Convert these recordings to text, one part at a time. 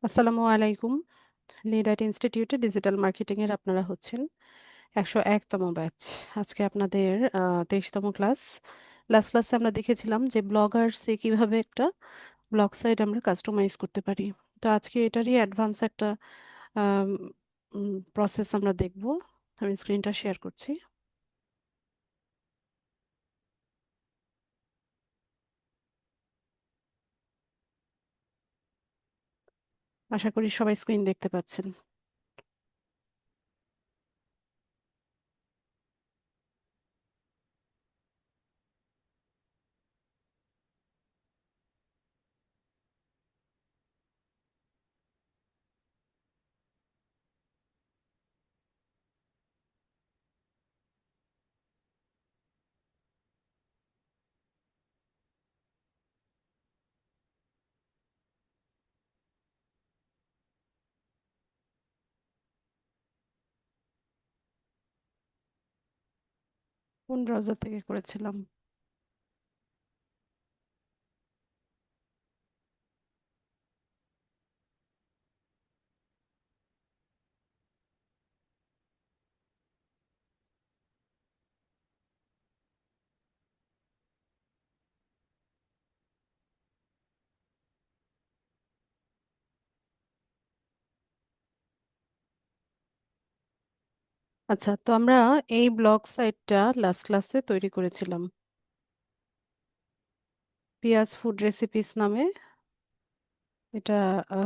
আসসালামু আলাইকুম। লিডার ইনস্টিটিউটে ডিজিটাল মার্কেটিং এর আপনারা হচ্ছেন 101তম ব্যাচ। আজকে আপনাদের 23তম ক্লাস। লাস্ট ক্লাসে আমরা দেখেছিলাম যে ব্লগার্সে কিভাবে একটা ব্লগ সাইট আমরা কাস্টমাইজ করতে পারি। তো আজকে এটারই অ্যাডভান্স একটা প্রসেস আমরা দেখব। আমি স্ক্রিনটা শেয়ার করছি। আশা করি সবাই স্ক্রিন দেখতে পাচ্ছেন। কোন ব্রাউজার থেকে করেছিলাম? আচ্ছা, তো আমরা এই ব্লগ সাইটটা লাস্ট ক্লাসে তৈরি করেছিলাম পিয়াজ ফুড রেসিপিস নামে। এটা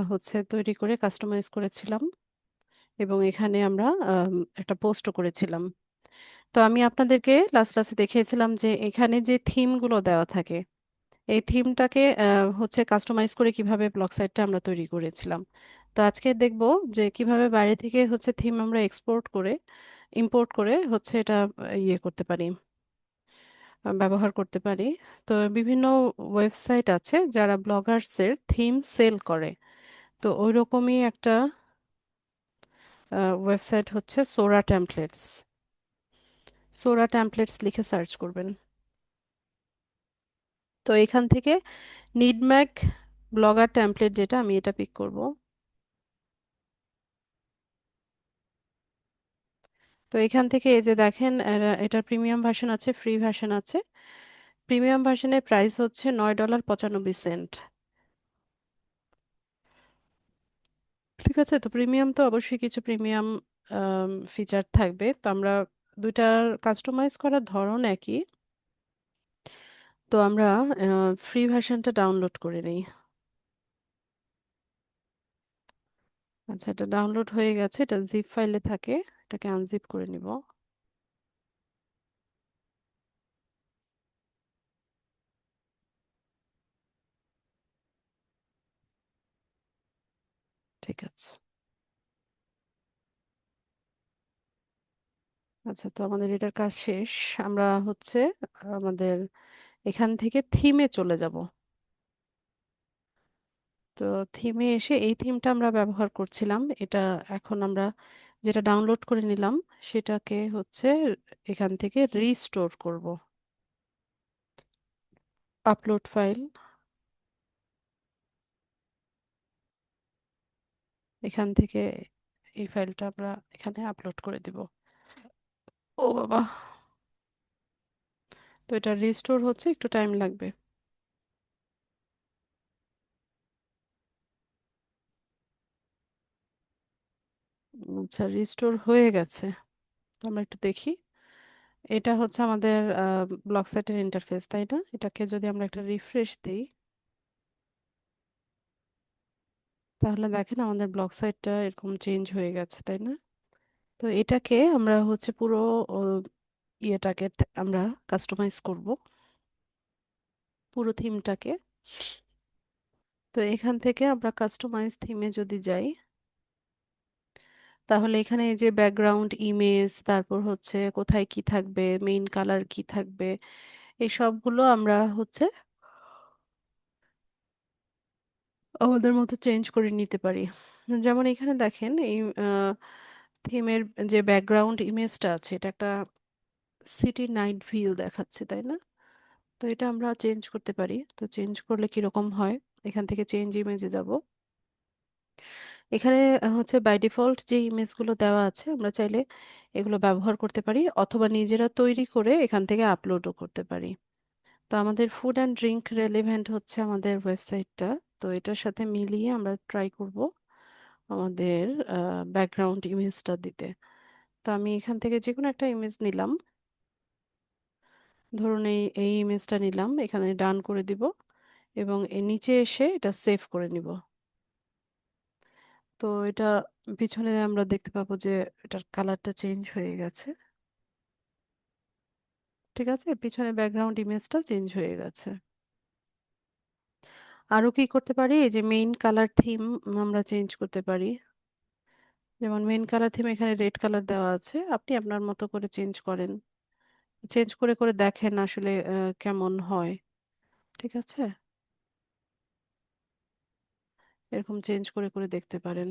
হচ্ছে তৈরি করে কাস্টমাইজ করেছিলাম এবং এখানে আমরা একটা পোস্টও করেছিলাম। তো আমি আপনাদেরকে লাস্ট ক্লাসে দেখিয়েছিলাম যে এখানে যে থিমগুলো দেওয়া থাকে, এই থিমটাকে হচ্ছে কাস্টমাইজ করে কিভাবে ব্লগ সাইটটা আমরা তৈরি করেছিলাম। তো আজকে দেখব যে কিভাবে বাইরে থেকে হচ্ছে থিম আমরা এক্সপোর্ট করে ইম্পোর্ট করে হচ্ছে এটা ইয়ে করতে পারি, ব্যবহার করতে পারি। তো বিভিন্ন ওয়েবসাইট আছে যারা ব্লগার্সের থিম সেল করে। তো ওইরকমই একটা ওয়েবসাইট হচ্ছে সোরা টেমপ্লেটস। সোরা টেমপ্লেটস লিখে সার্চ করবেন। তো এখান থেকে নিডম্যাক ব্লগার টেমপ্লেট, যেটা আমি এটা পিক করব। তো এখান থেকে এই যে দেখেন, এটার প্রিমিয়াম ভার্সন আছে, ফ্রি ভার্সন আছে। প্রিমিয়াম ভার্সনের প্রাইস হচ্ছে $9.95। ঠিক আছে, তো প্রিমিয়াম তো অবশ্যই কিছু প্রিমিয়াম ফিচার থাকবে। তো আমরা দুইটার কাস্টমাইজ করার ধরন একই। তো আমরা ফ্রি ভার্সনটা ডাউনলোড করে নিই। আচ্ছা, এটা ডাউনলোড হয়ে গেছে, এটা জিপ ফাইলে থাকে। এটাকে আনজিপ করে নিব। ঠিক আছে। আচ্ছা, তো আমাদের এটার কাজ শেষ। আমরা হচ্ছে আমাদের এখান থেকে থিমে চলে যাব। তো থিমে এসে এই থিমটা আমরা ব্যবহার করছিলাম, এটা এখন আমরা যেটা ডাউনলোড করে নিলাম সেটাকে হচ্ছে এখান থেকে রিস্টোর করব। আপলোড ফাইল, এখান থেকে এই ফাইলটা আমরা এখানে আপলোড করে দিব। ও বাবা! তো এটা রিস্টোর হচ্ছে, একটু টাইম লাগবে। আচ্ছা, রিস্টোর হয়ে গেছে। তো আমরা একটু দেখি। এটা হচ্ছে আমাদের ব্লগ সাইটের ইন্টারফেস, তাই না? এটাকে যদি আমরা একটা রিফ্রেশ দিই, তাহলে দেখেন আমাদের ব্লগ সাইটটা এরকম চেঞ্জ হয়ে গেছে, তাই না? তো এটাকে আমরা হচ্ছে পুরো ও, ইয়েটাকে আমরা কাস্টমাইজ করব, পুরো থিমটাকে। তো এখান থেকে আমরা কাস্টমাইজ থিমে যদি যাই, তাহলে এখানে এই যে ব্যাকগ্রাউন্ড ইমেজ, তারপর হচ্ছে কোথায় কি থাকবে, মেইন কালার কি থাকবে, এই সবগুলো আমরা হচ্ছে আমাদের মতো চেঞ্জ করে নিতে পারি। যেমন এখানে দেখেন এই থিমের যে ব্যাকগ্রাউন্ড ইমেজটা আছে, এটা একটা সিটি নাইট ভিউ দেখাচ্ছে, তাই না? তো এটা আমরা চেঞ্জ করতে পারি। তো চেঞ্জ করলে কিরকম হয়, এখান থেকে চেঞ্জ ইমেজে যাব। এখানে হচ্ছে বাই ডিফল্ট যে ইমেজগুলো দেওয়া আছে আমরা চাইলে এগুলো ব্যবহার করতে পারি অথবা নিজেরা তৈরি করে এখান থেকে আপলোডও করতে পারি। তো আমাদের ফুড অ্যান্ড ড্রিঙ্ক রেলেভেন্ট হচ্ছে আমাদের ওয়েবসাইটটা। তো এটার সাথে মিলিয়ে আমরা ট্রাই করব আমাদের ব্যাকগ্রাউন্ড ইমেজটা দিতে। তো আমি এখান থেকে যে কোনো একটা ইমেজ নিলাম। ধরুন এই এই ইমেজটা নিলাম, এখানে ডান করে দিব এবং এর নিচে এসে এটা সেভ করে নিব। তো এটা পিছনে আমরা দেখতে পাবো যে এটার কালারটা চেঞ্জ হয়ে গেছে। ঠিক আছে, পিছনে ব্যাকগ্রাউন্ড ইমেজটা চেঞ্জ হয়ে গেছে। আরো কি করতে পারি, এই যে মেইন কালার থিম আমরা চেঞ্জ করতে পারি। যেমন মেইন কালার থিম এখানে রেড কালার দেওয়া আছে, আপনি আপনার মতো করে চেঞ্জ করেন, চেঞ্জ করে করে দেখেন আসলে কেমন হয়। ঠিক আছে, এরকম চেঞ্জ করে করে দেখতে পারেন।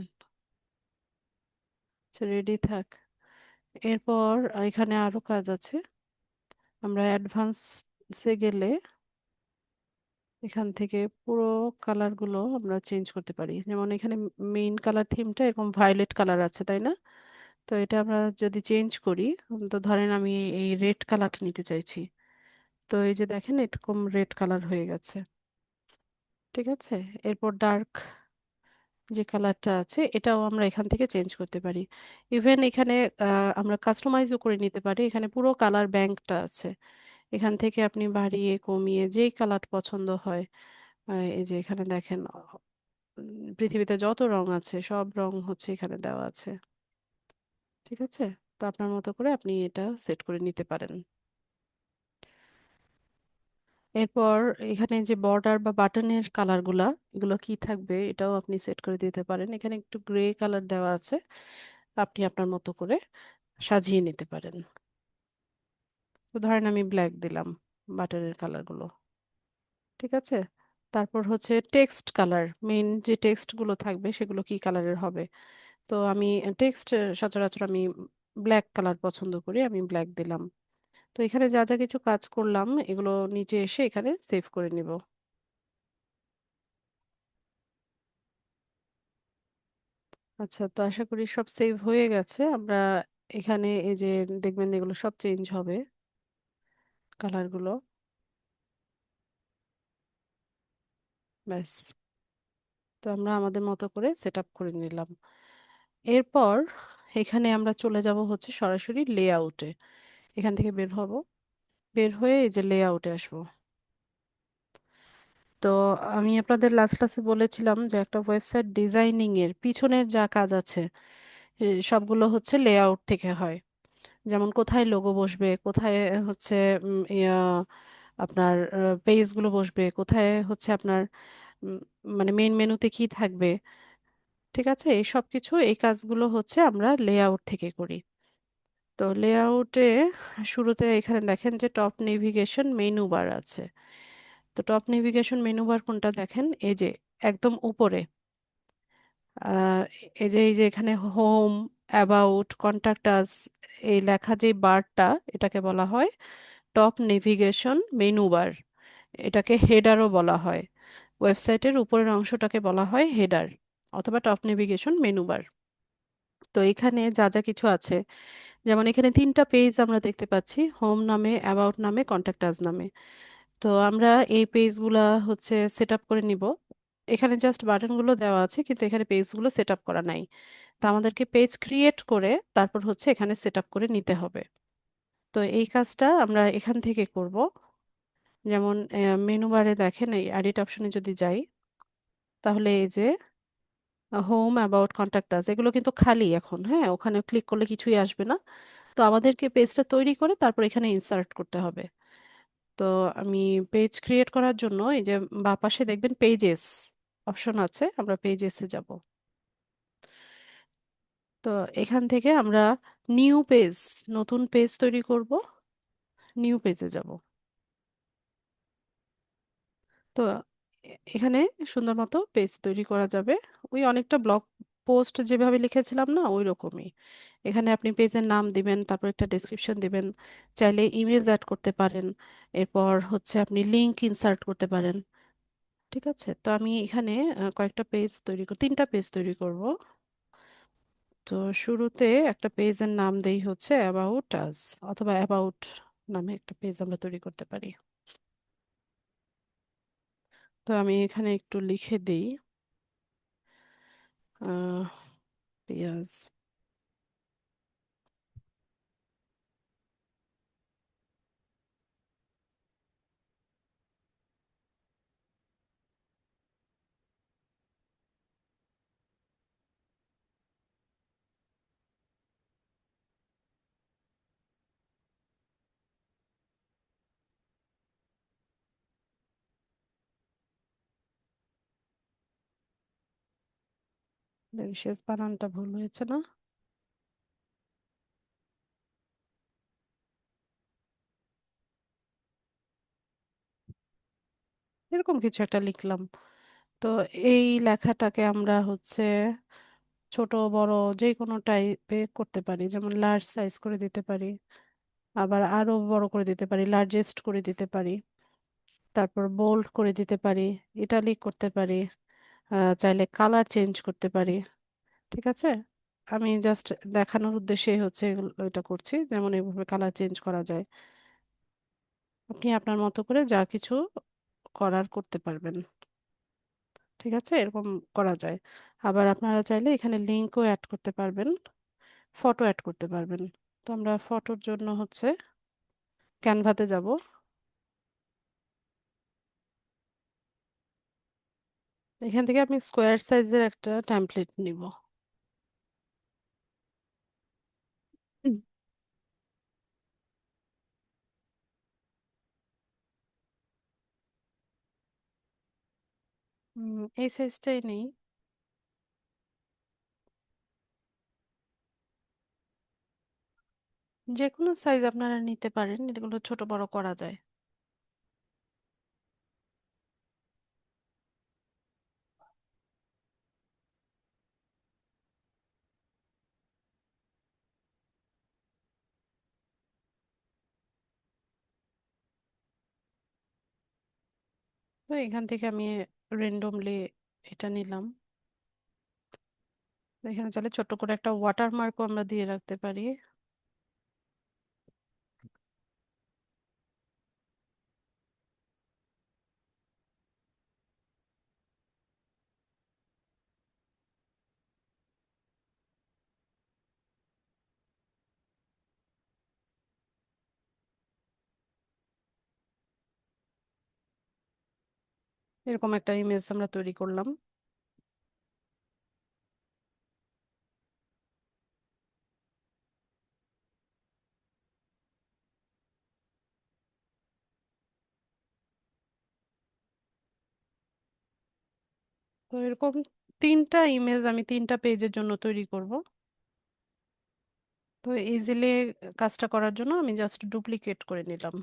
রেডি থাক। এরপর এখানে আরো কাজ আছে। আমরা অ্যাডভান্সে গেলে এখান থেকে পুরো কালার গুলো আমরা চেঞ্জ করতে পারি। যেমন এখানে মেইন কালার থিমটা এরকম ভায়োলেট কালার আছে, তাই না? তো এটা আমরা যদি চেঞ্জ করি, তো ধরেন আমি এই রেড কালারটা নিতে চাইছি। তো এই যে দেখেন এরকম রেড কালার হয়ে গেছে। ঠিক আছে, এরপর ডার্ক যে কালারটা আছে এটাও আমরা এখান থেকে চেঞ্জ করতে পারি। ইভেন এখানে আমরা কাস্টমাইজও করে নিতে পারি। এখানে পুরো কালার ব্যাংকটা আছে, এখান থেকে আপনি বাড়িয়ে কমিয়ে যেই কালার পছন্দ হয়। এই যে এখানে দেখেন পৃথিবীতে যত রং আছে সব রং হচ্ছে এখানে দেওয়া আছে। ঠিক আছে, তো আপনার মতো করে আপনি এটা সেট করে নিতে পারেন। এরপর এখানে যে বর্ডার বা বাটনের কালারগুলা, এগুলো কি থাকবে এটাও আপনি সেট করে দিতে পারেন। এখানে একটু গ্রে কালার দেওয়া আছে, আপনি আপনার মতো করে সাজিয়ে নিতে পারেন। তো ধরেন আমি ব্ল্যাক দিলাম বাটনের কালারগুলো। ঠিক আছে, তারপর হচ্ছে টেক্সট কালার, মেইন যে টেক্সট গুলো থাকবে সেগুলো কি কালারের হবে। তো আমি টেক্সট সচরাচর আমি ব্ল্যাক কালার পছন্দ করি, আমি ব্ল্যাক দিলাম। তো এখানে যা যা কিছু কাজ করলাম এগুলো নিচে এসে এখানে সেভ করে নিব। আচ্ছা, তো আশা করি সব সেভ হয়ে গেছে। আমরা এখানে এই যে দেখবেন এগুলো সব চেঞ্জ হবে কালারগুলো। ব্যাস, তো আমরা আমাদের মতো করে সেট আপ করে নিলাম। এরপর এখানে আমরা চলে যাব হচ্ছে সরাসরি লেআউটে। এখান থেকে বের হব, বের হয়ে এই যে লেআউটে আসবো। তো আমি আপনাদের লাস্ট ক্লাসে বলেছিলাম যে একটা ওয়েবসাইট ডিজাইনিং এর পিছনের যা কাজ আছে সবগুলো হচ্ছে লেআউট থেকে হয়। যেমন কোথায় লোগো বসবে, কোথায় হচ্ছে আপনার পেজগুলো বসবে, কোথায় হচ্ছে আপনার উম, মানে মেইন মেনুতে কি থাকবে। ঠিক আছে, এই সব কিছু এই কাজগুলো হচ্ছে আমরা লেআউট থেকে করি। তো লেআউটে শুরুতে এখানে দেখেন যে টপ নেভিগেশন মেনু বার আছে। তো টপ নেভিগেশন মেনু বার কোনটা দেখেন, এই যে একদম উপরে আহ, এই যে এখানে হোম, অ্যাবাউট, কন্টাক্ট আস, এই লেখা যে বারটা এটাকে বলা হয় টপ নেভিগেশন মেনু বার। এটাকে হেডারও বলা হয়। ওয়েবসাইটের উপরের অংশটাকে বলা হয় হেডার অথবা টপ নেভিগেশন মেনু বার। তো এখানে যা যা কিছু আছে, যেমন এখানে তিনটা পেজ আমরা দেখতে পাচ্ছি, হোম নামে, অ্যাবাউট নামে, কন্ট্যাক্ট আস নামে। তো আমরা এই পেজগুলা হচ্ছে সেট আপ করে নিব। এখানে জাস্ট বাটনগুলো দেওয়া আছে কিন্তু এখানে পেজগুলো সেট আপ করা নাই। তো আমাদেরকে পেজ ক্রিয়েট করে তারপর হচ্ছে এখানে সেট আপ করে নিতে হবে। তো এই কাজটা আমরা এখান থেকে করব। যেমন মেনু বারে দেখেন এই এডিট অপশনে যদি যাই, তাহলে এই যে হোম, অ্যাবাউট, কন্ট্যাক্ট আস এগুলো কিন্তু খালি এখন। হ্যাঁ, ওখানে ক্লিক করলে কিছুই আসবে না। তো আমাদেরকে পেজটা তৈরি করে তারপর এখানে ইনসার্ট করতে হবে। তো আমি পেজ ক্রিয়েট করার জন্য এই যে বাঁ পাশে দেখবেন পেজেস অপশন আছে, আমরা পেজেসে যাব। তো এখান থেকে আমরা নিউ পেজ, নতুন পেজ তৈরি করব, নিউ পেজে যাব। তো এখানে সুন্দর মতো পেজ তৈরি করা যাবে। ওই অনেকটা ব্লগ পোস্ট যেভাবে লিখেছিলাম না ওই রকমই। এখানে আপনি পেজের নাম দিবেন, তারপর একটা ডেসক্রিপশন দিবেন, চাইলে ইমেজ অ্যাড করতে পারেন, এরপর হচ্ছে আপনি লিংক ইনসার্ট করতে পারেন। ঠিক আছে, তো আমি এখানে কয়েকটা পেজ তৈরি করব, 3টা পেজ তৈরি করব। তো শুরুতে একটা পেজের নাম দেই হচ্ছে অ্যাবাউট আস, অথবা অ্যাবাউট নামে একটা পেজ আমরা তৈরি করতে পারি। তো আমি এখানে একটু লিখে দিই আহ পেঁয়াজ। শেষ বানানটা ভুল হয়েছে না? এরকম কিছু একটা লিখলাম। তো এই লেখাটাকে আমরা হচ্ছে ছোট বড় যে কোনো টাইপে করতে পারি, যেমন লার্জ সাইজ করে দিতে পারি, আবার আরো বড় করে দিতে পারি, লার্জেস্ট করে দিতে পারি, তারপর বোল্ড করে দিতে পারি, ইটালিক করতে পারি, চাইলে কালার চেঞ্জ করতে পারি। ঠিক আছে, আমি জাস্ট দেখানোর উদ্দেশ্যে হচ্ছে এটা করছি, যেমন এইভাবে কালার চেঞ্জ করা যায়। আপনি আপনার মতো করে যা কিছু করার করতে পারবেন। ঠিক আছে, এরকম করা যায়। আবার আপনারা চাইলে এখানে লিঙ্কও অ্যাড করতে পারবেন, ফটো অ্যাড করতে পারবেন। তো আমরা ফটোর জন্য হচ্ছে ক্যানভাতে যাব। এখান থেকে আমি স্কোয়ার সাইজের একটা টেমপ্লেট নিব। হুম। এই সাইজটাই নেই। যে কোনো সাইজ আপনারা নিতে পারেন, এগুলো ছোট বড় করা যায়। তো এখান থেকে আমি রেন্ডমলি এটা নিলাম। এখানে চাইলে ছোট্ট করে একটা ওয়াটারমার্কও আমরা দিয়ে রাখতে পারি। এরকম একটা ইমেজ আমরা তৈরি করলাম। তো এরকম 3টা ইমেজ আমি 3টা পেজের জন্য তৈরি করব। তো ইজিলি কাজটা করার জন্য আমি জাস্ট ডুপ্লিকেট করে নিলাম।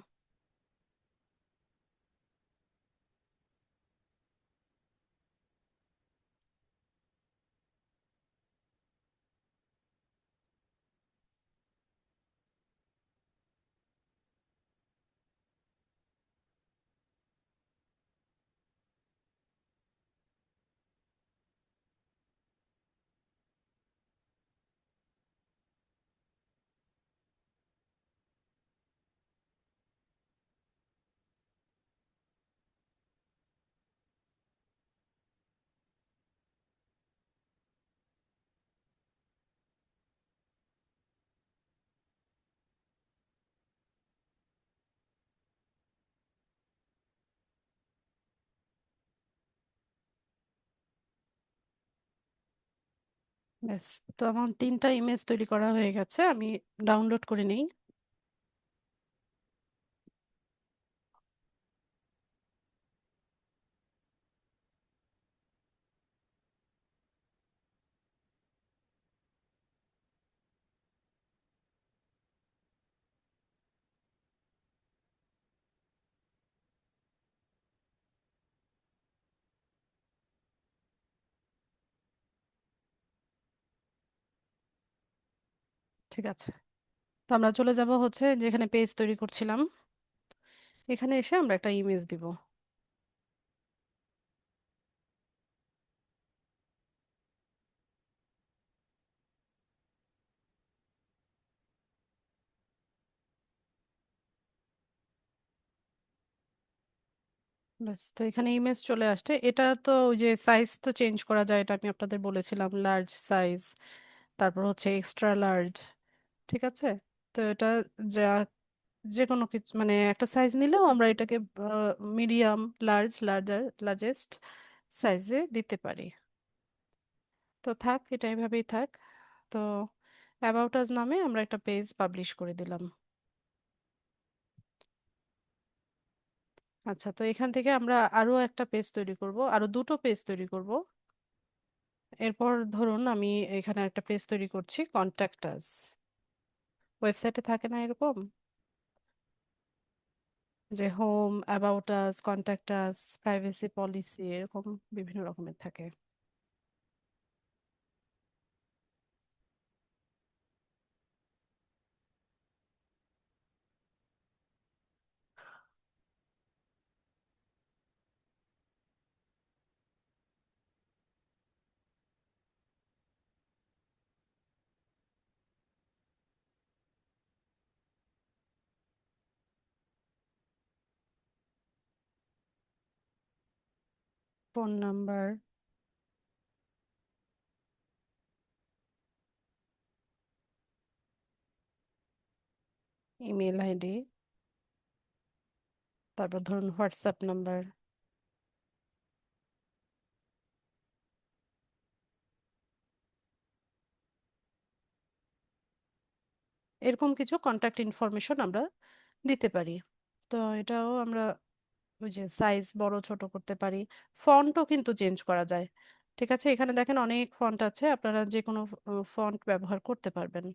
ব্যাস, তো আমার 3টা ইমেজ তৈরি করা হয়ে গেছে, আমি ডাউনলোড করে নিই। ঠিক আছে, তো আমরা চলে যাব হচ্ছে যেখানে পেজ তৈরি করছিলাম, এখানে এসে আমরা একটা ইমেজ দিব। ব্যাস, তো এখানে ইমেজ চলে আসছে। এটা তো ওই যে সাইজ তো চেঞ্জ করা যায়, এটা আমি আপনাদের বলেছিলাম, লার্জ সাইজ, তারপর হচ্ছে এক্সট্রা লার্জ। ঠিক আছে। তো এটা যা যে কোনো কিছু মানে একটা সাইজ নিলেও আমরা এটাকে মিডিয়াম, লার্জ, লার্জেস্ট সাইজে দিতে পারি। তো থাক, এটা এভাবেই থাক। তো অ্যাবাউট আস নামে আমরা একটা পেজ পাবলিশ করে দিলাম। আচ্ছা, তো এখান থেকে আমরা আরো একটা পেজ তৈরি করব, আরো দুটো পেজ তৈরি করব। এরপর ধরুন আমি এখানে একটা পেজ তৈরি করছি, কন্ট্যাক্ট আস। ওয়েবসাইটে থাকে না এরকম, যে home, about us, contact us, privacy policy, এরকম বিভিন্ন রকমের থাকে। ফোন নাম্বার, ইমেল আইডি, তারপর ধরুন হোয়াটসঅ্যাপ নাম্বার, এরকম কিছু কন্ট্যাক্ট ইনফরমেশন আমরা দিতে পারি। তো এটাও আমরা ওই যে সাইজ বড় ছোট করতে পারি। ফন্টও কিন্তু চেঞ্জ করা যায়। ঠিক আছে, এখানে দেখেন অনেক ফন্ট আছে, আপনারা যে কোনো ফন্ট ব্যবহার করতে পারবেন।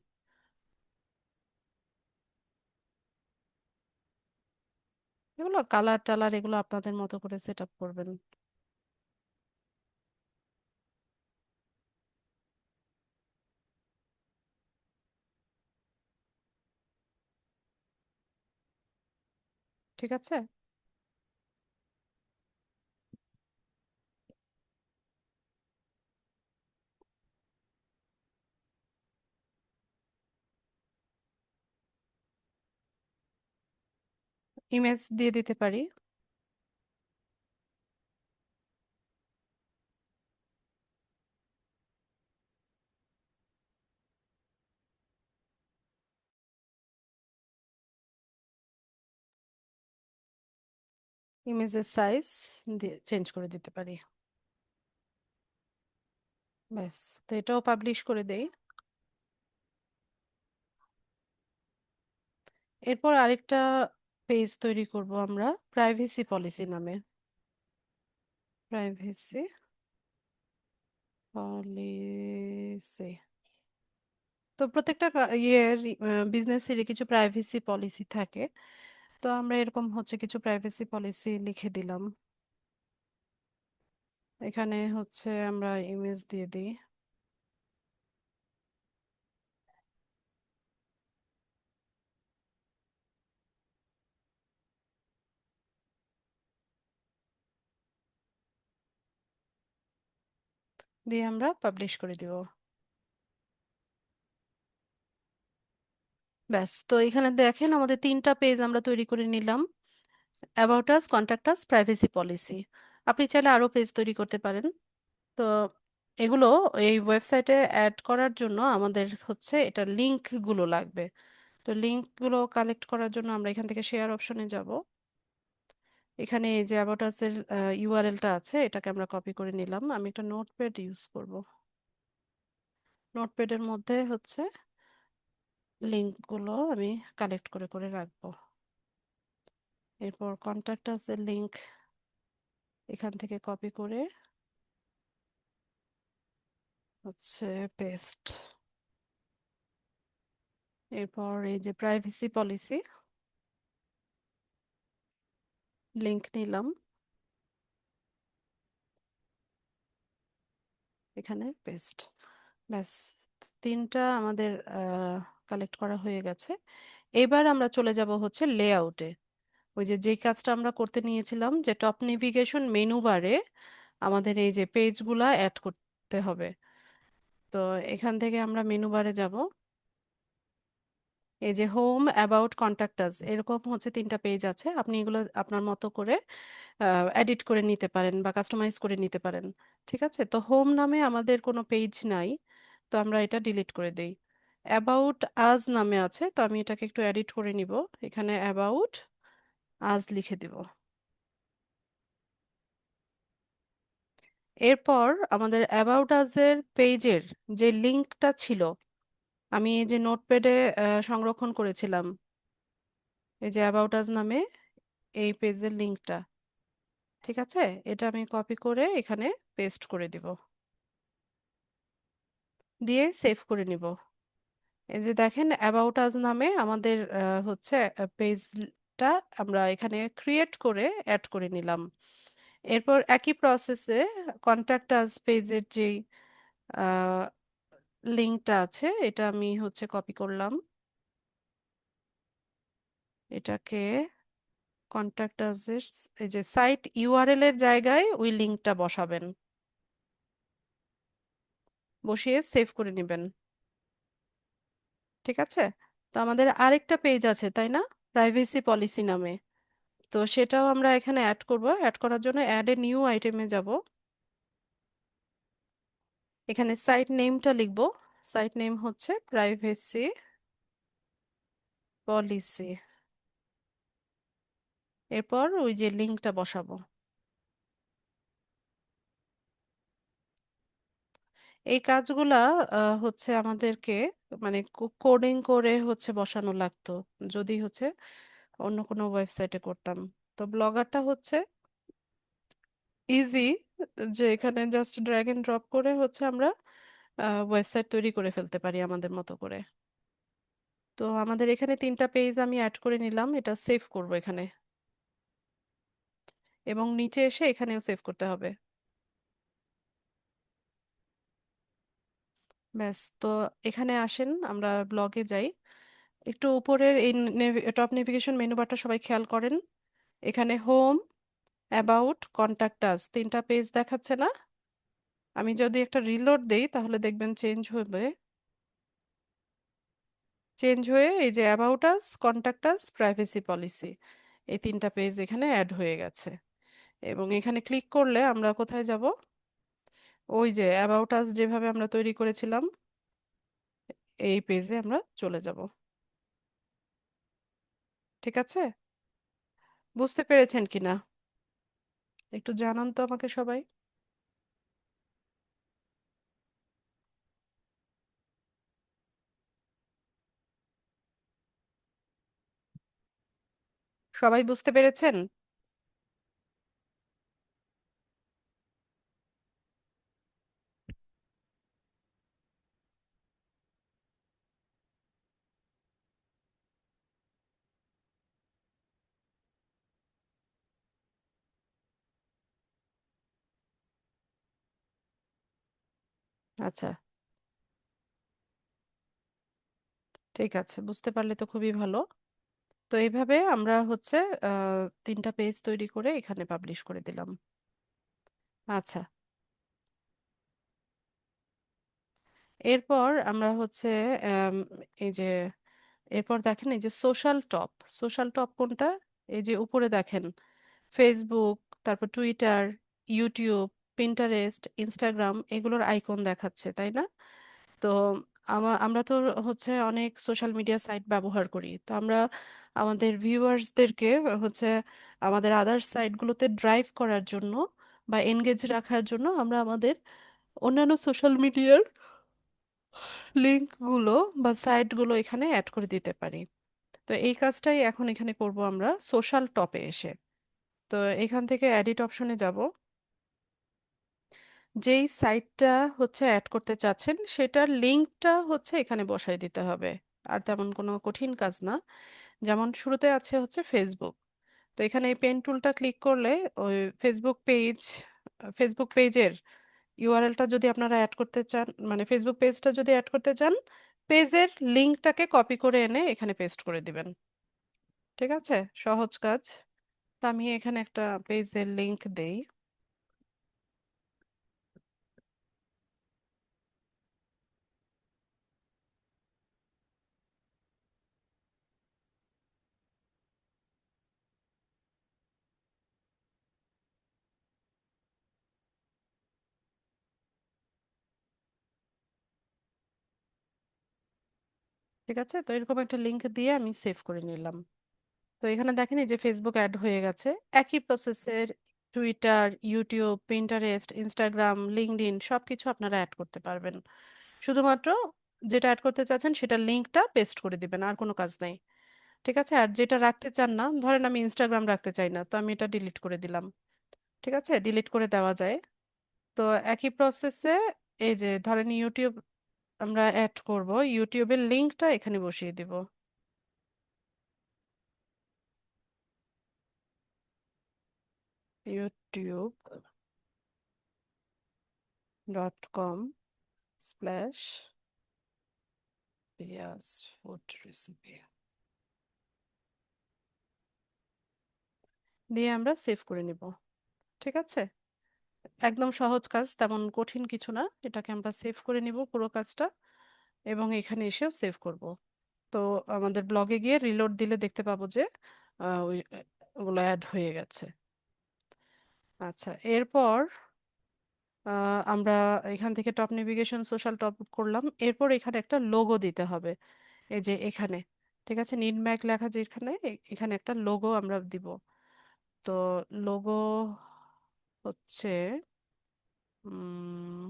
এগুলো কালার টালার এগুলো আপনাদের মতো করে সেট আপ করবেন। ঠিক আছে। ইমেজ দিয়ে দিতে পারি। ইমেজের সাইজ দিয়ে চেঞ্জ করে দিতে পারি। ব্যাস, তো এটাও পাবলিশ করে দেই। এরপর আরেকটা পেজ তৈরি করব আমরা, প্রাইভেসি পলিসি নামে। Privacy policy. তো প্রত্যেকটা ইয়ের বিজনেসেরই কিছু প্রাইভেসি পলিসি থাকে। তো আমরা এরকম হচ্ছে কিছু প্রাইভেসি পলিসি লিখে দিলাম। এখানে হচ্ছে আমরা ইমেজ দিয়ে দিই। দিয়ে আমরা পাবলিশ করে দিব। ব্যাস, তো এখানে দেখেন আমাদের তিনটা পেজ আমরা তৈরি করে নিলাম, about us, contact us, privacy policy. আপনি চাইলে আরো পেজ তৈরি করতে পারেন। তো এগুলো এই ওয়েবসাইটে অ্যাড করার জন্য আমাদের হচ্ছে এটা লিংক গুলো লাগবে। তো লিংক গুলো কালেক্ট করার জন্য আমরা এখান থেকে শেয়ার অপশনে যাব। এখানে এই যে অ্যাবাউট আস এর ইউআরএলটা আছে, এটাকে আমরা কপি করে নিলাম। আমি একটা নোটপ্যাড ইউজ করব। নোটপ্যাডের মধ্যে হচ্ছে লিংক গুলো আমি কালেক্ট করে করে রাখবো। এরপর কন্ট্যাক্ট আস এর লিংক এখান থেকে কপি করে হচ্ছে পেস্ট। এরপর এই যে প্রাইভেসি পলিসি লিংক নিলাম, এখানে পেস্ট। ব্যাস, তিনটা আমাদের কালেক্ট করা হয়ে গেছে। এবার আমরা চলে যাব হচ্ছে লেআউটে। ওই যে যেই কাজটা আমরা করতে নিয়েছিলাম, যে টপ নেভিগেশন মেনু বারে আমাদের এই যে পেজগুলা অ্যাড করতে হবে। তো এখান থেকে আমরা মেনু বারে যাব। এই যে হোম, অ্যাবাউট, কন্ট্যাক্ট আস, এরকম হচ্ছে তিনটা পেজ আছে। আপনি এগুলো আপনার মতো করে এডিট করে নিতে পারেন বা কাস্টমাইজ করে নিতে পারেন। ঠিক আছে, তো হোম নামে আমাদের কোনো পেজ নাই, তো আমরা এটা ডিলিট করে দেই। অ্যাবাউট আজ নামে আছে, তো আমি এটাকে একটু এডিট করে নিব। এখানে অ্যাবাউট আজ লিখে দিব। এরপর আমাদের অ্যাবাউট আজ এর পেজের যে লিংকটা ছিল, আমি এই যে নোটপ্যাডে সংরক্ষণ করেছিলাম, এই যে অ্যাবাউট আজ নামে এই পেজের লিংকটা, ঠিক আছে, এটা আমি কপি করে এখানে পেস্ট করে দিব, দিয়ে সেভ করে নিব। এই যে দেখেন অ্যাবাউট আজ নামে আমাদের হচ্ছে পেজটা আমরা এখানে ক্রিয়েট করে অ্যাড করে নিলাম। এরপর একই প্রসেসে কন্ট্যাক্ট আজ পেজের যেই লিংকটা আছে, এটা আমি হচ্ছে কপি করলাম, এটাকে কন্ট্যাক্ট আজ এর এই যে সাইট ইউআরএল এর জায়গায় ওই লিংকটা বসাবেন, বসিয়ে সেভ করে নেবেন। ঠিক আছে, তো আমাদের আরেকটা পেজ আছে তাই না, প্রাইভেসি পলিসি নামে, তো সেটাও আমরা এখানে অ্যাড করব। অ্যাড করার জন্য অ্যাড এ নিউ আইটেমে যাব, এখানে সাইট নেমটা লিখব। সাইট নেম হচ্ছে প্রাইভেসি পলিসি, এরপর ওই যে লিংকটা বসাবো। এই কাজগুলা হচ্ছে আমাদেরকে মানে কোডিং করে হচ্ছে বসানো লাগতো যদি হচ্ছে অন্য কোনো ওয়েবসাইটে করতাম। তো ব্লগারটা হচ্ছে ইজি, যে এখানে জাস্ট ড্র্যাগ এন্ড ড্রপ করে হচ্ছে আমরা ওয়েবসাইট তৈরি করে ফেলতে পারি আমাদের মতো করে। তো আমাদের এখানে তিনটা পেজ আমি অ্যাড করে নিলাম, এটা সেভ করব এখানে, এবং নিচে এসে এখানেও সেভ করতে হবে। ব্যাস, তো এখানে আসেন, আমরা ব্লগে যাই। একটু উপরের এই টপ নেভিগেশন মেনু বারটা সবাই খেয়াল করেন, এখানে হোম, অ্যাবাউট, কন্ট্যাক্ট আস তিনটা পেজ দেখাচ্ছে না? আমি যদি একটা রিলোড দেই তাহলে দেখবেন চেঞ্জ হবে, চেঞ্জ হয়ে এই যে about us, contact us, privacy policy, এই তিনটা পেজ এখানে অ্যাড হয়ে গেছে। এবং এখানে ক্লিক করলে আমরা কোথায় যাব, ওই যে অ্যাবাউট আস যেভাবে আমরা তৈরি করেছিলাম এই পেজে আমরা চলে যাব। ঠিক আছে, বুঝতে পেরেছেন কিনা একটু জানান তো আমাকে সবাই। সবাই বুঝতে পেরেছেন? আচ্ছা, ঠিক আছে, বুঝতে পারলে তো খুবই ভালো। তো এইভাবে আমরা হচ্ছে তিনটা পেজ তৈরি করে এখানে পাবলিশ করে দিলাম। আচ্ছা, এরপর আমরা হচ্ছে আম, এই যে এরপর দেখেন এই যে সোশ্যাল টপ, সোশ্যাল টপ কোনটা, এই যে উপরে দেখেন ফেসবুক, তারপর টুইটার, ইউটিউব, পিন্টারেস্ট, ইনস্টাগ্রাম এগুলোর আইকন দেখাচ্ছে তাই না? তো আমরা তো হচ্ছে অনেক সোশ্যাল মিডিয়া সাইট ব্যবহার করি, তো আমরা আমাদের ভিউয়ার্সদেরকে হচ্ছে আমাদের আদার সাইটগুলোতে ড্রাইভ করার জন্য বা এনগেজ রাখার জন্য আমরা আমাদের অন্যান্য সোশ্যাল মিডিয়ার লিঙ্কগুলো বা সাইটগুলো এখানে অ্যাড করে দিতে পারি। তো এই কাজটাই এখন এখানে করব আমরা সোশ্যাল টপে এসে। তো এখান থেকে এডিট অপশনে যাব, যেই সাইটটা হচ্ছে অ্যাড করতে চাচ্ছেন সেটার লিংকটা হচ্ছে এখানে বসাই দিতে হবে। আর তেমন কোনো কঠিন কাজ না। যেমন শুরুতে আছে হচ্ছে ফেসবুক, তো এখানে এই পেন টুলটা ক্লিক করলে ওই ফেসবুক পেজের ইউআরএলটা যদি আপনারা অ্যাড করতে চান, মানে ফেসবুক পেজটা যদি অ্যাড করতে চান, পেজের লিংকটাকে কপি করে এনে এখানে পেস্ট করে দিবেন। ঠিক আছে, সহজ কাজ। তো আমি এখানে একটা পেজের লিংক দেই। ঠিক আছে, তো এরকম একটা লিংক দিয়ে আমি সেভ করে নিলাম। তো এখানে দেখেন এই যে ফেসবুক অ্যাড হয়ে গেছে। একই প্রসেসের Twitter, YouTube, Pinterest, Instagram, LinkedIn সবকিছু আপনারা অ্যাড করতে পারবেন। শুধুমাত্র যেটা অ্যাড করতে চাচ্ছেন সেটা লিঙ্কটা পেস্ট করে দিবেন, আর কোনো কাজ নেই। ঠিক আছে, আর যেটা রাখতে চান না, ধরেন আমি ইনস্টাগ্রাম রাখতে চাই না, তো আমি এটা ডিলিট করে দিলাম। ঠিক আছে, ডিলিট করে দেওয়া যায়। তো একই প্রসেসে এই যে ধরেন ইউটিউব আমরা অ্যাড করব, ইউটিউবের লিংকটা এখানে বসিয়ে দিব। youtube.com/পিয়াস ফুড রেসিপি দিয়ে আমরা সেভ করে নিব। ঠিক আছে, একদম সহজ কাজ, তেমন কঠিন কিছু না। এটাকে আমরা সেভ করে নিব পুরো কাজটা, এবং এখানে এসেও সেভ করব। তো আমাদের ব্লগে গিয়ে রিলোড দিলে দেখতে পাবো যে ওগুলো অ্যাড হয়ে গেছে। আচ্ছা, এরপর আমরা এখান থেকে টপ নেভিগেশন সোশ্যাল টপ করলাম। এরপর এখানে একটা লোগো দিতে হবে, এই যে এখানে। ঠিক আছে, নিড ম্যাক লেখা যেখানে, এখানে একটা লোগো আমরা দিব। তো লোগো হচ্ছে উম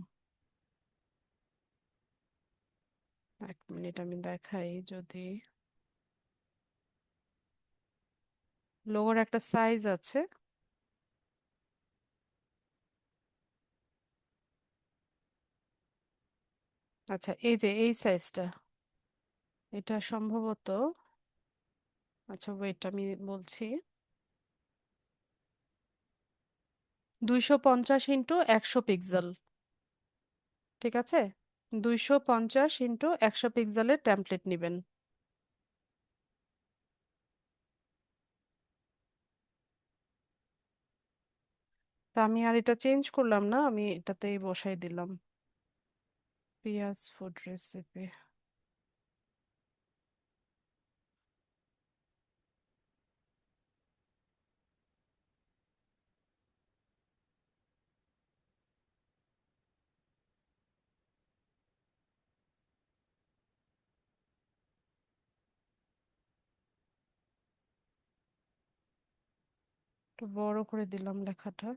1 মিনিট আমি দেখাই যদি। লোগোর একটা সাইজ আছে। আচ্ছা, এই যে এই সাইজটা, এটা সম্ভবত, আচ্ছা ওয়েট আমি বলছি, 250 x 100 পিক্সেল। ঠিক আছে, 250 x 100 পিক্সেলের টেমপ্লেট নেবেন। তা আমি আর এটা চেঞ্জ করলাম না, আমি এটাতেই বসাই দিলাম, পিয়াজ ফুড রেসিপি। একটু বড় করে দিলাম লেখাটা।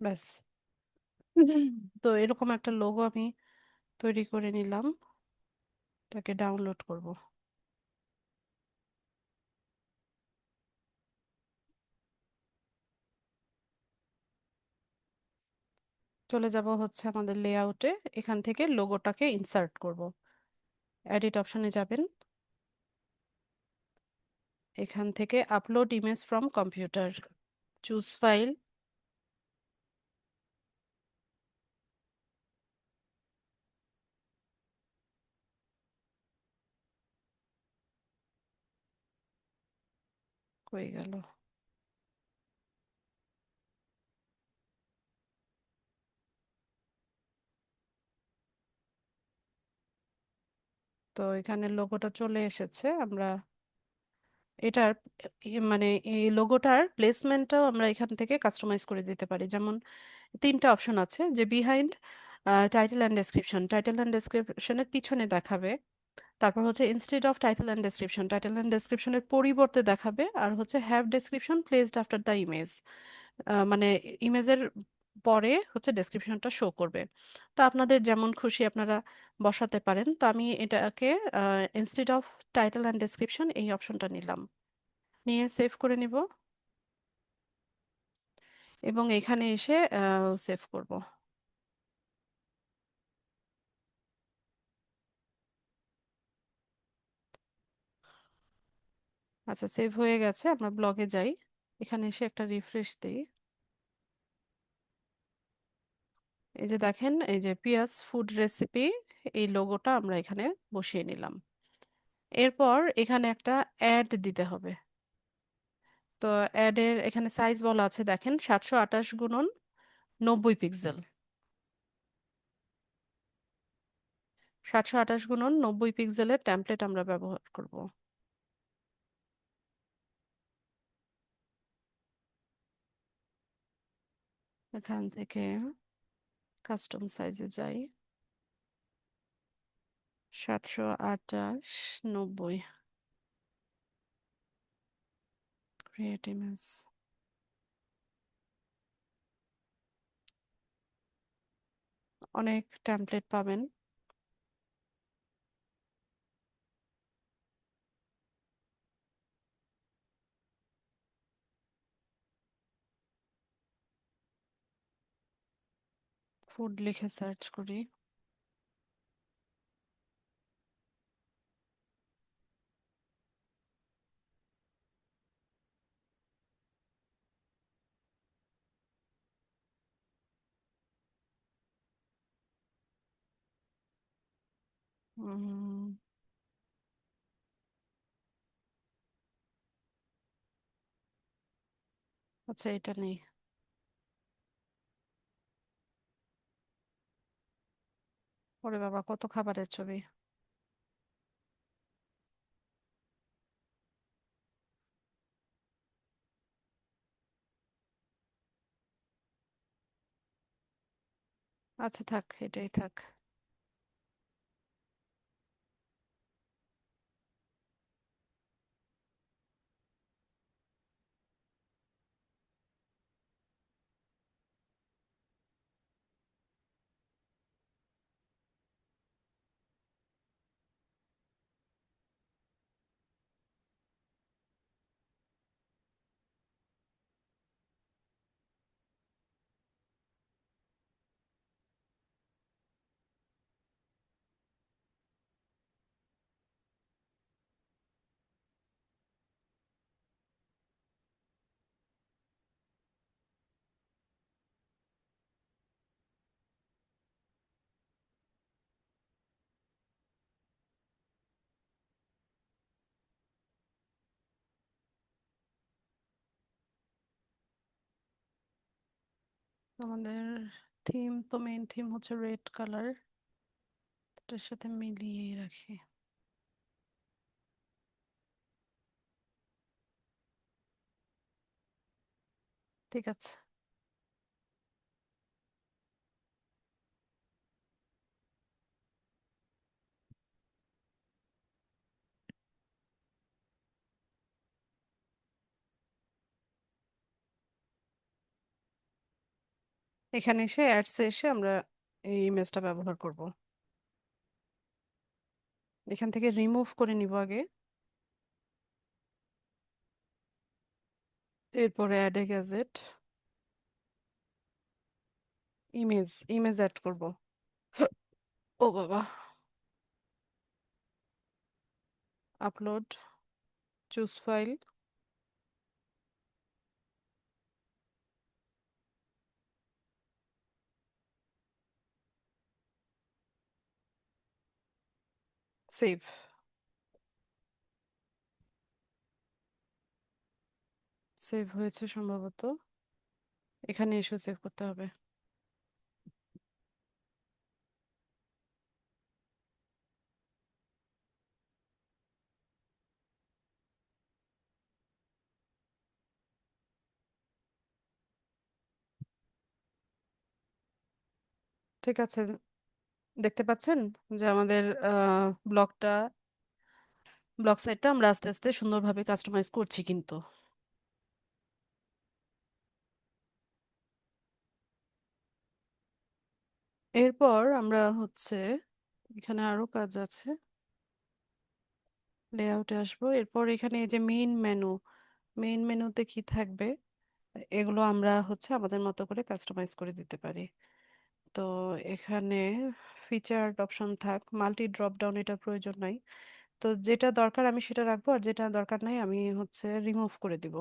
ব্যাস। তো এরকম একটা লোগো আমি তৈরি করে নিলাম, এটাকে ডাউনলোড করব। চলে যাব হচ্ছে আমাদের লেআউটে, এখান থেকে লোগোটাকে ইনসার্ট করব। এডিট অপশনে যাবেন, এখান থেকে upload image from computer, choose file. হয়ে গেল। তো এখানে লোগোটা চলে এসেছে। আমরা এটার মানে এই লোগোটার প্লেসমেন্টটাও আমরা এখান থেকে কাস্টমাইজ করে দিতে পারি। যেমন তিনটা অপশন আছে, যে behind, title and description, title and ডেসক্রিপশনের পিছনে দেখাবে। তারপর হচ্ছে instead of title and description, title and ডেসক্রিপশনের পরিবর্তে দেখাবে। আর হচ্ছে have description placed after the image, মানে ইমেজের পরে হচ্ছে ডেসক্রিপশনটা শো করবে। তো আপনাদের যেমন খুশি আপনারা বসাতে পারেন। তো আমি এটাকে instead of title and description এই অপশনটা নিলাম, নিয়ে সেভ করে নিব, এবং এখানে এসে সেভ করব। আচ্ছা, সেভ হয়ে গেছে, আমরা ব্লগে যাই। এখানে এসে একটা রিফ্রেশ দিই। এই যে দেখেন, এই যে পিয়াজ ফুড রেসিপি, এই লোগোটা আমরা এখানে বসিয়ে নিলাম। এরপর এখানে একটা অ্যাড দিতে হবে। তো অ্যাডের এখানে সাইজ বলা আছে, দেখেন 728 গুণন 90 পিক্সেল। 728 গুণন 90 পিক্সেলের টেমপ্লেট আমরা ব্যবহার করব। এখান থেকে কাস্টম সাইজে যাই, 728 90, ক্রিয়েট ইমেজ। অনেক টেমপ্লেট পাবেন। ফুড লিখে সার্চ করি। উম, আচ্ছা, এটা নেই। ওরে বাবা, কত খাবারের ছবি! আচ্ছা থাক, এটাই থাক। আমাদের থিম তো, মেইন থিম হচ্ছে রেড কালার, এটার সাথে মিলিয়ে রাখি। ঠিক আছে। এখানে এসে অ্যাডসে এসে আমরা এই ইমেজটা ব্যবহার করব। এখান থেকে রিমুভ করে নিব আগে, এরপরে add a gadget, image image add করব। ও বাবা! Upload, choose file, save. Save হয়েছে সম্ভবত, এখানে এসে সেভ করতে হবে। ঠিক আছে, দেখতে পাচ্ছেন যে আমাদের ব্লগটা, ব্লগ সাইটটা আমরা আস্তে আস্তে সুন্দরভাবে কাস্টমাইজ করছি কিন্তু। এরপর আমরা হচ্ছে, এখানে আরো কাজ আছে, লেআউটে আসবো। এরপর এখানে এই যে মেইন মেনু, মেইন মেনুতে কি থাকবে এগুলো আমরা হচ্ছে আমাদের মতো করে কাস্টমাইজ করে দিতে পারি। তো এখানে ফিচারড অপশন থাক, মাল্টি ড্রপ ডাউন এটার প্রয়োজন নাই। তো যেটা দরকার আমি সেটা রাখবো, আর যেটা দরকার নাই আমি হচ্ছে রিমুভ করে দিব।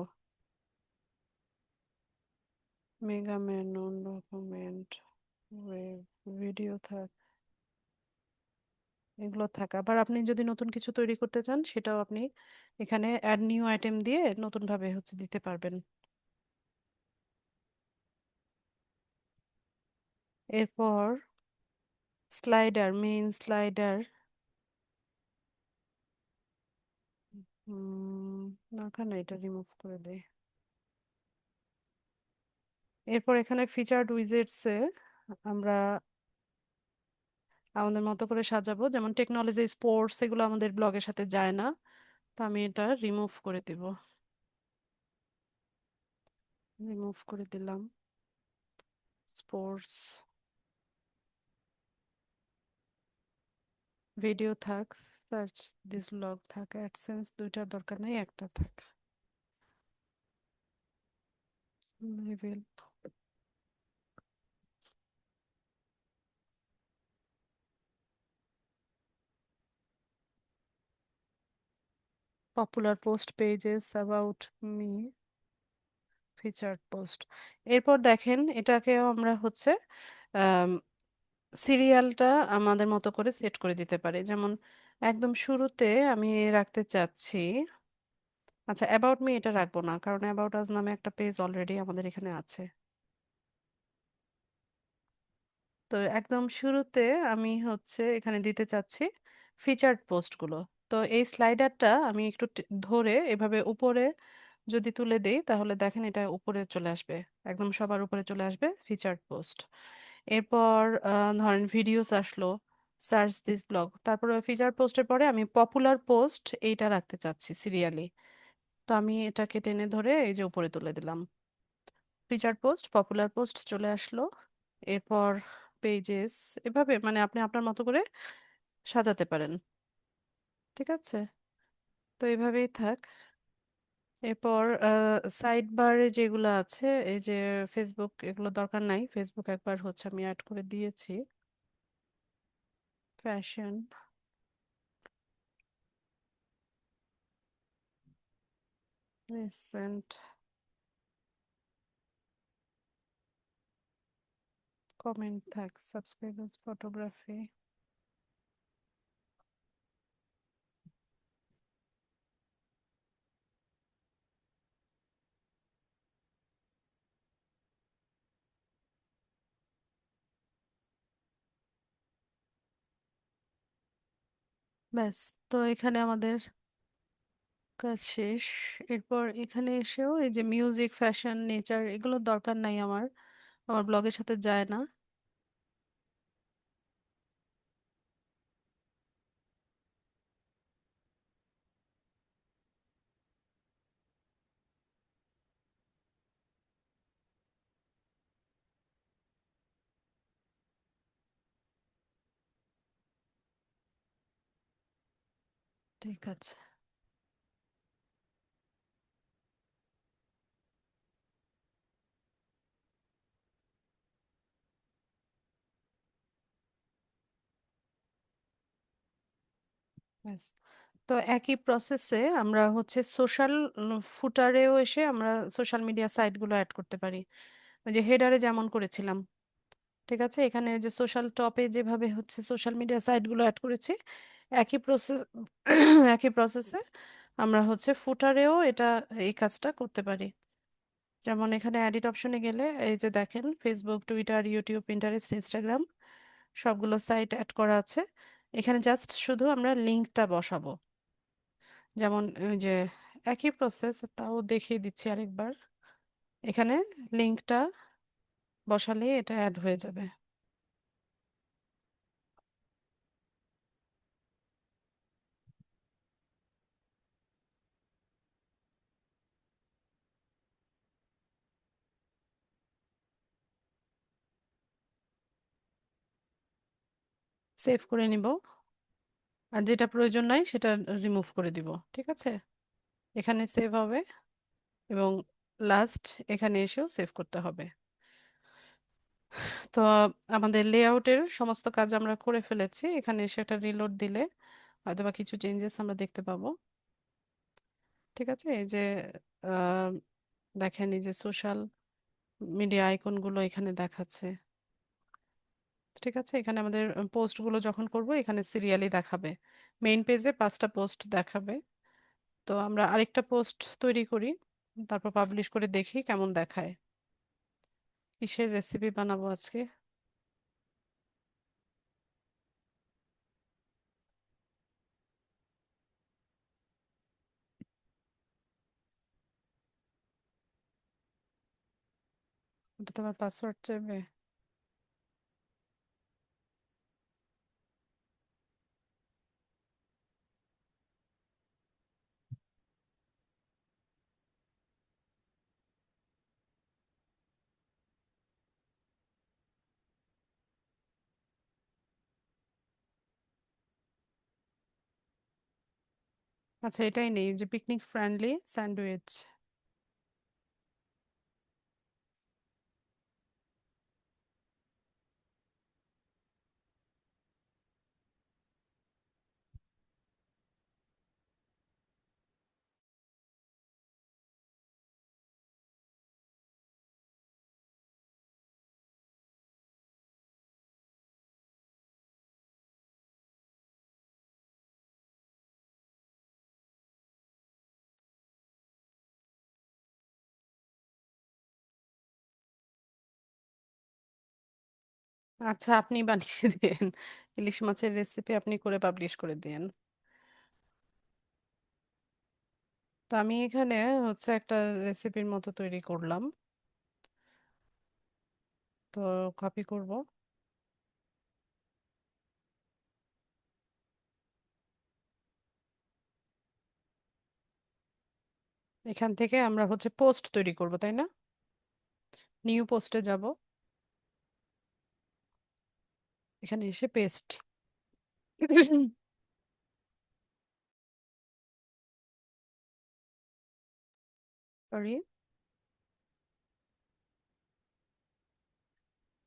মেগা ম্যান নন ডকুমেন্ট ওয়েব ভিডিও থাক, এগুলো থাক। আবার আপনি যদি নতুন কিছু তৈরি করতে চান সেটাও আপনি এখানে অ্যাড নিউ আইটেম দিয়ে নতুন ভাবে হচ্ছে দিতে পারবেন। এরপর স্লাইডার, মেইন স্লাইডার, দরকার না, এটা রিমুভ করে দেই। এরপর এখানে ফিচার্ড উইজেটসে আমরা আমাদের মতো করে সাজাবো, যেমন টেকনোলজি, স্পোর্টস, এগুলো আমাদের ব্লগের সাথে যায় না। তো আমি এটা রিমুভ করে দিব, রিমুভ করে দিলাম। স্পোর্টস, ভিডিও থাক, সার্চ দিস ব্লগ থাক, অ্যাডসেন্স দুইটার দরকার নেই, একটা থাক। Level, popular post pages about me, featured post. এরপর দেখেন এটাকেও আমরা হচ্ছে সিরিয়ালটা আমাদের মতো করে সেট করে দিতে পারি। যেমন একদম শুরুতে আমি রাখতে চাচ্ছি, আচ্ছা অ্যাবাউট মি এটা রাখবো না, কারণ অ্যাবাউট আজ নামে একটা পেজ অলরেডি আমাদের এখানে আছে। তো একদম শুরুতে আমি হচ্ছে এখানে দিতে চাচ্ছি ফিচার্ড পোস্টগুলো। তো এই স্লাইডারটা আমি একটু ধরে এভাবে উপরে যদি তুলে দেই তাহলে দেখেন এটা উপরে চলে আসবে, একদম সবার উপরে চলে আসবে ফিচার্ড পোস্ট। এরপর ধরেন ভিডিওস আসলো, সার্চ দিস ব্লগ, তারপরে ফিচার পোস্টের পরে আমি পপুলার পোস্ট এইটা রাখতে চাচ্ছি সিরিয়ালি। তো আমি এটাকে টেনে ধরে এই যে উপরে তুলে দিলাম, ফিচার পোস্ট, পপুলার পোস্ট চলে আসলো। এরপর পেজেস, এভাবে মানে আপনি আপনার মতো করে সাজাতে পারেন। ঠিক আছে, তো এভাবেই থাক। এরপর সাইড বারে যেগুলো আছে, এই যে ফেসবুক, এগুলো দরকার নাই, ফেসবুক একবার হচ্ছে আমি অ্যাড করে দিয়েছি। ফ্যাশন, রিসেন্ট, কমেন্ট থাক, সাবস্ক্রাইবার্স, ফটোগ্রাফি। ব্যাস, তো এখানে আমাদের কাজ শেষ। এরপর এখানে এসেও এই যে মিউজিক, ফ্যাশন, নেচার, এগুলো দরকার নাই আমার, আমার ব্লগের সাথে যায় না। ঠিক আছে, ব্যাস। তো একই প্রসেসে আমরা হচ্ছে সোশ্যাল ফুটারেও এসে আমরা সোশ্যাল মিডিয়া সাইটগুলো অ্যাড করতে পারি, ওই যে হেডারে যেমন করেছিলাম। ঠিক আছে, এখানে যে সোশ্যাল টপে যেভাবে হচ্ছে সোশ্যাল মিডিয়া সাইটগুলো অ্যাড করেছি, একই প্রসেস একই প্রসেসে আমরা হচ্ছে ফুটারেও এটা, এই কাজটা করতে পারি। যেমন এখানে এডিট অপশনে গেলে এই যে দেখেন Facebook, Twitter, YouTube, Pinterest, Instagram সবগুলো সাইট অ্যাড করা আছে। এখানে জাস্ট শুধু আমরা লিঙ্কটা বসাবো। যেমন ওই যে একই প্রসেস, তাও দেখিয়ে দিচ্ছি আরেকবার। এখানে লিঙ্কটা বসালে এটা অ্যাড হয়ে যাবে। সেভ করে নিব, আর যেটা প্রয়োজন নাই সেটা রিমুভ করে দিব। ঠিক আছে, এখানে সেভ হবে এবং লাস্ট এখানে এসেও সেভ করতে হবে। তো আমাদের লেআউটের সমস্ত কাজ আমরা করে ফেলেছি, এখানে এসে একটা রিলোড দিলে হয়তোবা কিছু চেঞ্জেস আমরা দেখতে পাবো। ঠিক আছে, এই যে আহ, দেখেন এই যে সোশ্যাল মিডিয়া আইকনগুলো এখানে দেখাচ্ছে। ঠিক আছে, এখানে আমাদের পোস্টগুলো যখন করব এখানে সিরিয়ালি দেখাবে। মেইন পেজে 5টা পোস্ট দেখাবে। তো আমরা আরেকটা পোস্ট তৈরি করি, তারপর পাবলিশ করে দেখি কেমন দেখায়। কিসের রেসিপি বানাবো আজকে? ওটা তো আমার পাসওয়ার্ড চাইবে। আচ্ছা, এটাই নেই যে পিকনিক ফ্রেন্ডলি স্যান্ডউইচ। আচ্ছা, আপনি বানিয়ে দিন। ইলিশ মাছের রেসিপি আপনি করে পাবলিশ করে দিন। তো আমি এখানে হচ্ছে একটা রেসিপির মতো তৈরি করলাম। তো কপি করব। এখান থেকে আমরা হচ্ছে পোস্ট তৈরি করব, তাই না? নিউ পোস্টে যাব। এখানে এসে পেস্ট। সরি।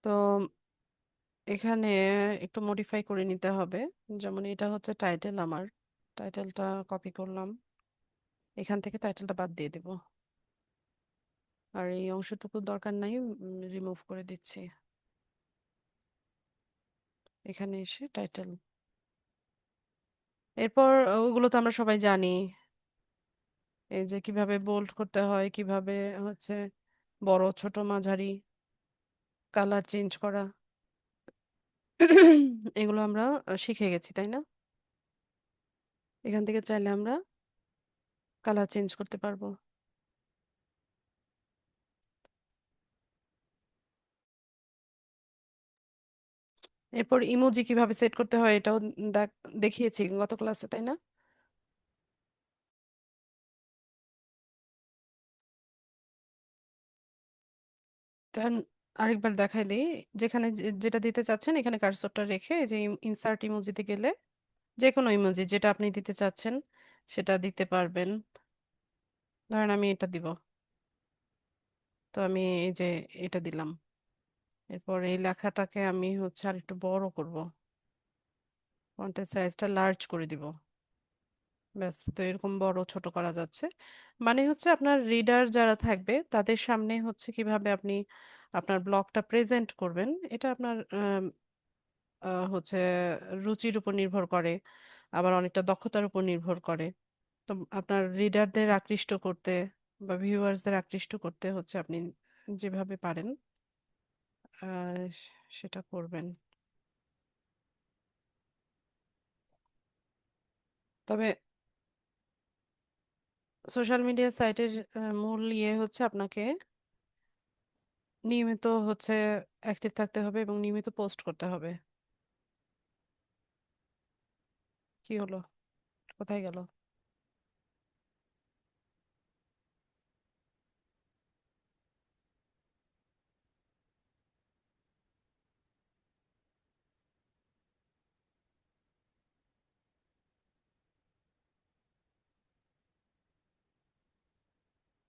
তো এখানে একটু মডিফাই করে নিতে হবে। যেমন এটা হচ্ছে টাইটেল আমার, টাইটেলটা কপি করলাম, এখান থেকে টাইটেলটা বাদ দিয়ে দিব। আর এই অংশটুকু দরকার নাই, রিমুভ করে দিচ্ছি। এখানে এসে টাইটেল। এরপর ওগুলো তো আমরা সবাই জানি, এই যে কিভাবে বোল্ড করতে হয়, কিভাবে হচ্ছে বড় ছোট মাঝারি কালার চেঞ্জ করা, এগুলো আমরা শিখে গেছি, তাই না? এখান থেকে চাইলে আমরা কালার চেঞ্জ করতে পারবো। এরপর ইমোজি কিভাবে সেট করতে হয় এটাও দেখিয়েছি গত ক্লাসে, তাই না? কারণ আরেকবার দেখাই দিই, যেখানে যেটা দিতে চাচ্ছেন এখানে কার্সরটা রেখে এই যে ইনসার্ট ইমোজিতে গেলে যে কোনো ইমোজি যেটা আপনি দিতে চাচ্ছেন সেটা দিতে পারবেন। ধরেন আমি এটা দিব, তো আমি এই যে এটা দিলাম। এরপর এই লেখাটাকে আমি হচ্ছে আর একটু বড় করব, ফন্টের সাইজটা লার্জ করে দিব। ব্যাস, তো এরকম বড় ছোট করা যাচ্ছে। মানে হচ্ছে আপনার রিডার যারা থাকবে তাদের সামনে হচ্ছে কিভাবে আপনি আপনার ব্লগটা প্রেজেন্ট করবেন, এটা আপনার হচ্ছে রুচির উপর নির্ভর করে, আবার অনেকটা দক্ষতার উপর নির্ভর করে। তো আপনার রিডারদের আকৃষ্ট করতে বা ভিউয়ার্সদের আকৃষ্ট করতে হচ্ছে আপনি যেভাবে পারেন আহ, সেটা করবেন। তবে সোশ্যাল মিডিয়া সাইটের মূল ইয়ে হচ্ছে আপনাকে নিয়মিত হচ্ছে অ্যাক্টিভ থাকতে হবে এবং নিয়মিত পোস্ট করতে হবে। কি হলো? কোথায় গেল?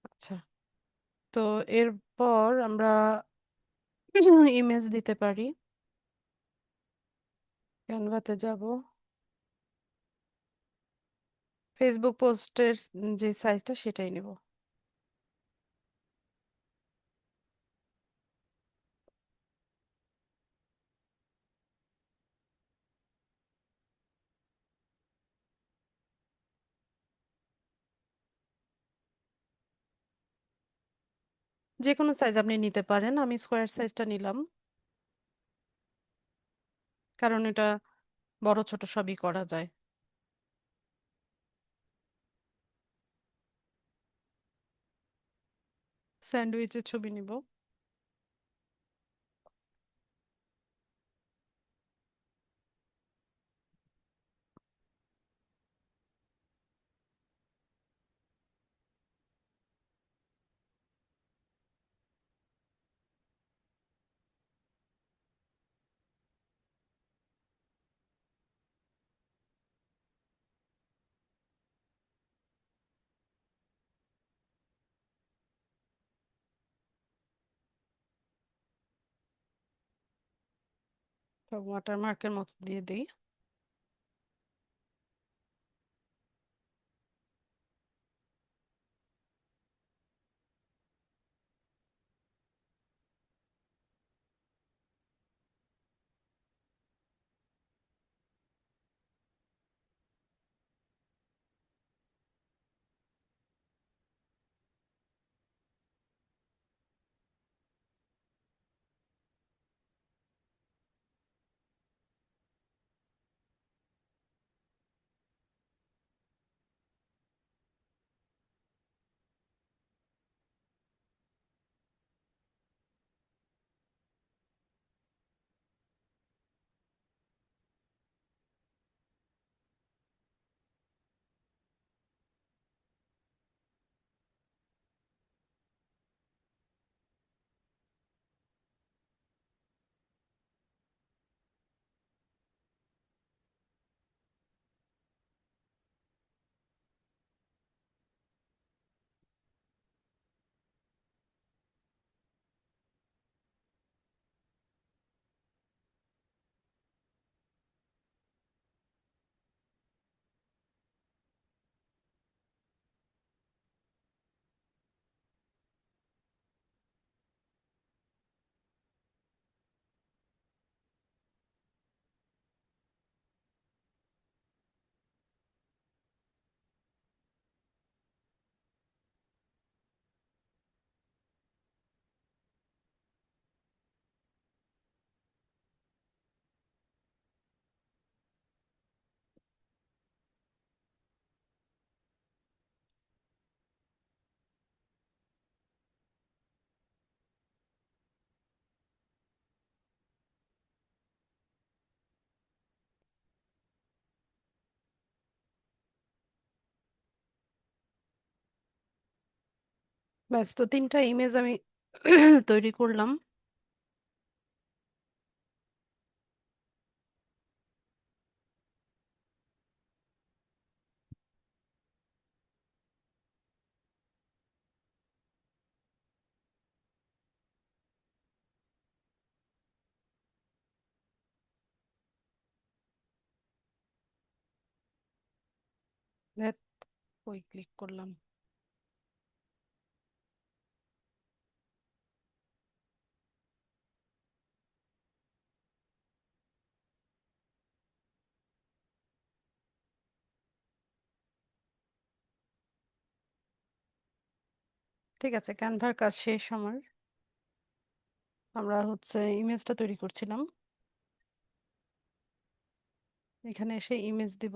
আচ্ছা, তো এরপর আমরা ইমেজ দিতে পারি। ক্যানভাতে যাব, ফেসবুক পোস্টের যে সাইজটা সেটাই নেব। যে কোনো সাইজ আপনি নিতে পারেন, আমি স্কোয়ার সাইজটা নিলাম কারণ এটা বড় ছোট সবই করা যায়। স্যান্ডউইচের ছবি নিব। ওয়াটারমার্কের মতো দিয়ে দিই। ব্যাস, তো তিনটা ইমেজ আমি তৈরি করলাম। ধ্যাৎ, ওই ক্লিক করলাম। ঠিক আছে, ক্যানভার কাজ শেষ আমার। আমরা হচ্ছে ইমেজটা তৈরি করছিলাম, এখানে এসে ইমেজ দিব।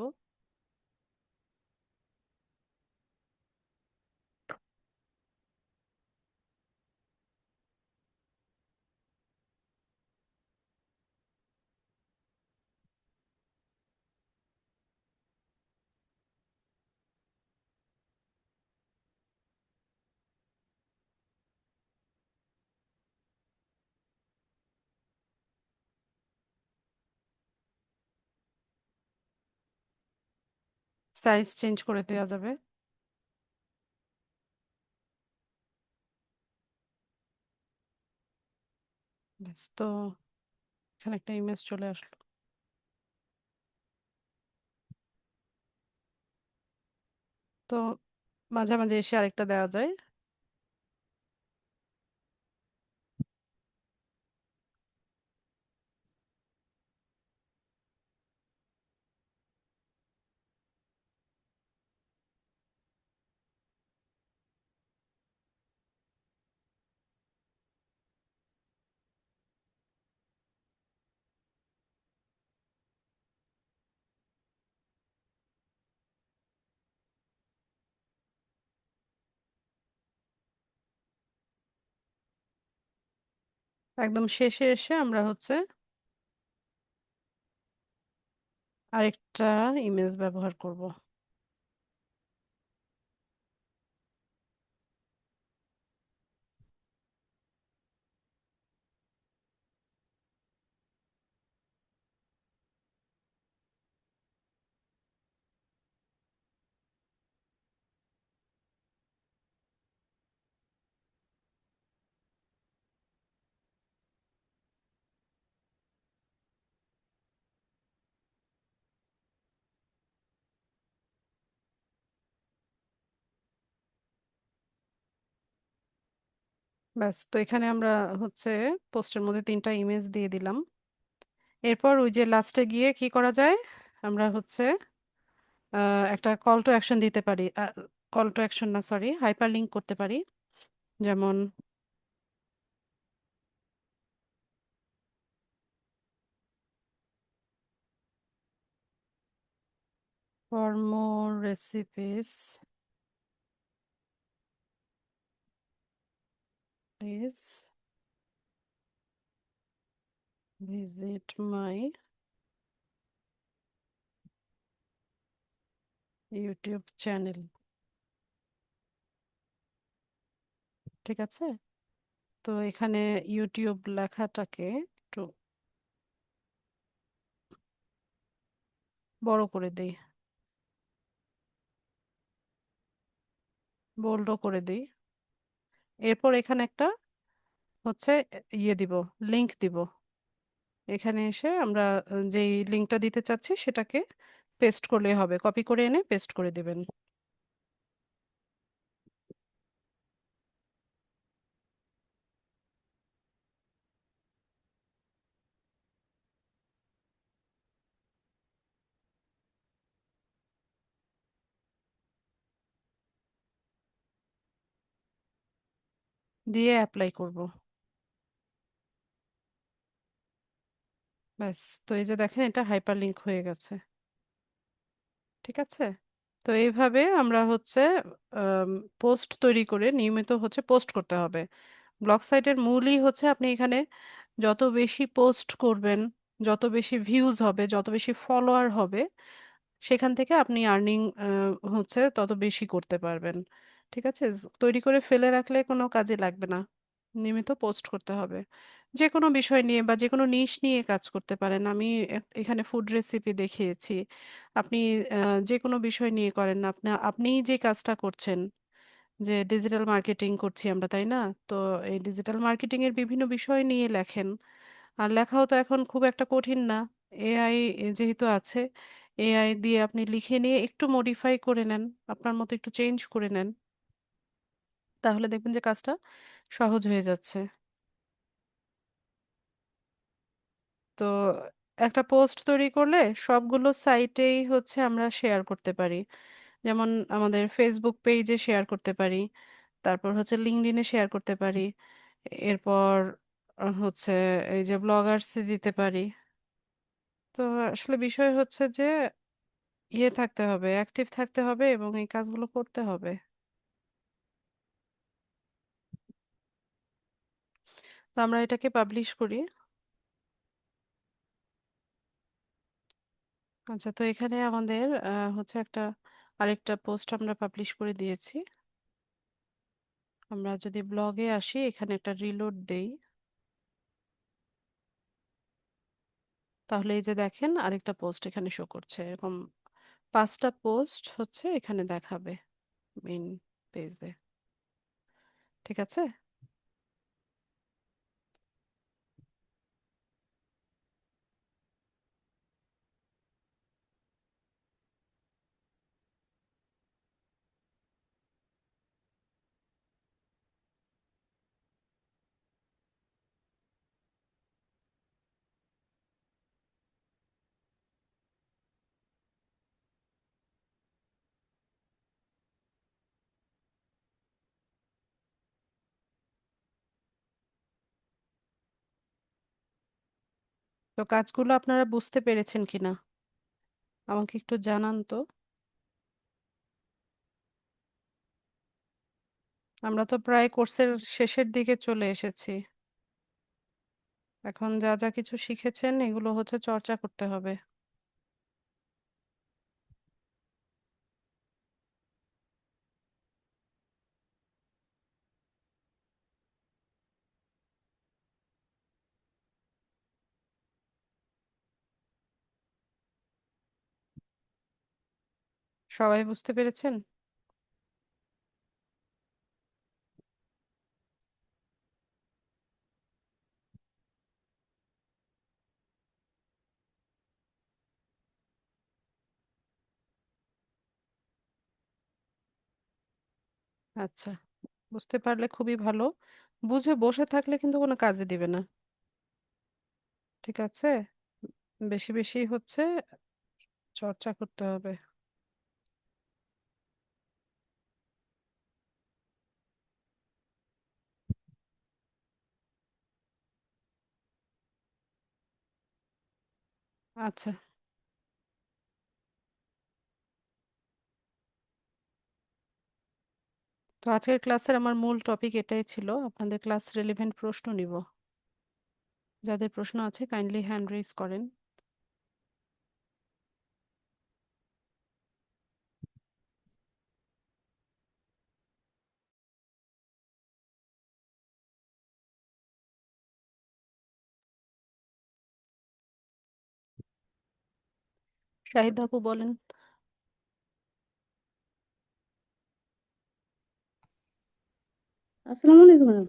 সাইজ চেঞ্জ করে দেওয়া যাবে। ব্যাস, তো এখানে একটা ইমেজ চলে আসলো। তো মাঝে মাঝে এসে আরেকটা দেওয়া যায়। একদম শেষে এসে আমরা হচ্ছে আরেকটা ইমেজ ব্যবহার করব। ব্যাস, তো এখানে আমরা হচ্ছে পোস্টের মধ্যে তিনটা ইমেজ দিয়ে দিলাম। এরপর ওই যে লাস্টে গিয়ে কি করা যায়, আমরা হচ্ছে একটা কল টু অ্যাকশন দিতে পারি। কল টু অ্যাকশন না, সরি, হাইপার লিঙ্ক করতে পারি। যেমন for more recipes please visit my YouTube channel. ঠিক আছে, তো এখানে ইউটিউব লেখাটাকে একটু বড় করে দিই, বোল্ডও করে দিই। এরপর এখানে একটা হচ্ছে ইয়ে দিব, লিংক দিব। এখানে এসে আমরা যেই লিংকটা দিতে চাচ্ছি সেটাকে পেস্ট করলে হবে, কপি করে এনে পেস্ট করে দিবেন। দিয়ে অ্যাপ্লাই করব। ব্যাস, তো এই যে দেখেন এটা হাইপার লিংক হয়ে গেছে। ঠিক আছে, তো এইভাবে আমরা হচ্ছে পোস্ট তৈরি করে নিয়মিত হচ্ছে পোস্ট করতে হবে। ব্লগ সাইটের মূলই হচ্ছে আপনি এখানে যত বেশি পোস্ট করবেন, যত বেশি ভিউজ হবে, যত বেশি ফলোয়ার হবে, সেখান থেকে আপনি আর্নিং হচ্ছে তত বেশি করতে পারবেন। ঠিক আছে, তৈরি করে ফেলে রাখলে কোনো কাজে লাগবে না। নিয়মিত পোস্ট করতে হবে। যে কোনো বিষয় নিয়ে বা যে কোনো নিশ নিয়ে কাজ করতে পারেন। আমি এখানে ফুড রেসিপি দেখিয়েছি। আপনি যে কোনো বিষয় নিয়ে করেন না, আপনি যে কাজটা করছেন, যে ডিজিটাল মার্কেটিং করছি আমরা, তাই না? তো এই ডিজিটাল মার্কেটিং এর বিভিন্ন বিষয় নিয়ে লেখেন। আর লেখাও তো এখন খুব একটা কঠিন না। এআই যেহেতু আছে, এআই দিয়ে আপনি লিখে নিয়ে একটু মডিফাই করে নেন, আপনার মতো একটু চেঞ্জ করে নেন, তাহলে দেখবেন যে কাজটা সহজ হয়ে যাচ্ছে। তো একটা পোস্ট তৈরি করলে সবগুলো সাইটেই হচ্ছে আমরা শেয়ার করতে পারি। যেমন আমাদের ফেসবুক পেজে শেয়ার করতে পারি, তারপর হচ্ছে লিঙ্কডইনে শেয়ার করতে পারি, এরপর হচ্ছে এই যে ব্লগার্সে দিতে পারি। তো আসলে বিষয় হচ্ছে যে ইয়ে থাকতে হবে, অ্যাক্টিভ থাকতে হবে এবং এই কাজগুলো করতে হবে। তো আমরা এটাকে পাবলিশ করি। আচ্ছা, তো এখানে আমাদের হচ্ছে একটা আরেকটা পোস্ট আমরা পাবলিশ করে দিয়েছি। আমরা যদি ব্লগে আসি, এখানে একটা রিলোড দেই, তাহলে এই যে দেখেন আরেকটা পোস্ট এখানে শো করছে। এরকম 5টা পোস্ট হচ্ছে এখানে দেখাবে মেইন পেজে। ঠিক আছে, তো কাজগুলো আপনারা বুঝতে পেরেছেন কিনা আমাকে একটু জানান তো। আমরা তো প্রায় কোর্সের শেষের দিকে চলে এসেছি। এখন যা যা কিছু শিখেছেন এগুলো হচ্ছে চর্চা করতে হবে। সবাই বুঝতে পেরেছেন? আচ্ছা, বুঝতে পারলে খুবই ভালো। বুঝে বসে থাকলে কিন্তু কোনো কাজে দিবে না। ঠিক আছে? বেশি বেশি হচ্ছে চর্চা করতে হবে। আচ্ছা, তো আজকের ক্লাসের আমার মূল টপিক এটাই ছিল, আপনাদের ক্লাস রিলেভেন্ট প্রশ্ন নিব। যাদের প্রশ্ন আছে কাইন্ডলি হ্যান্ড রেজ করেন। শাহিদ আপু বলেন। আসসালামু আলাইকুম ম্যাম।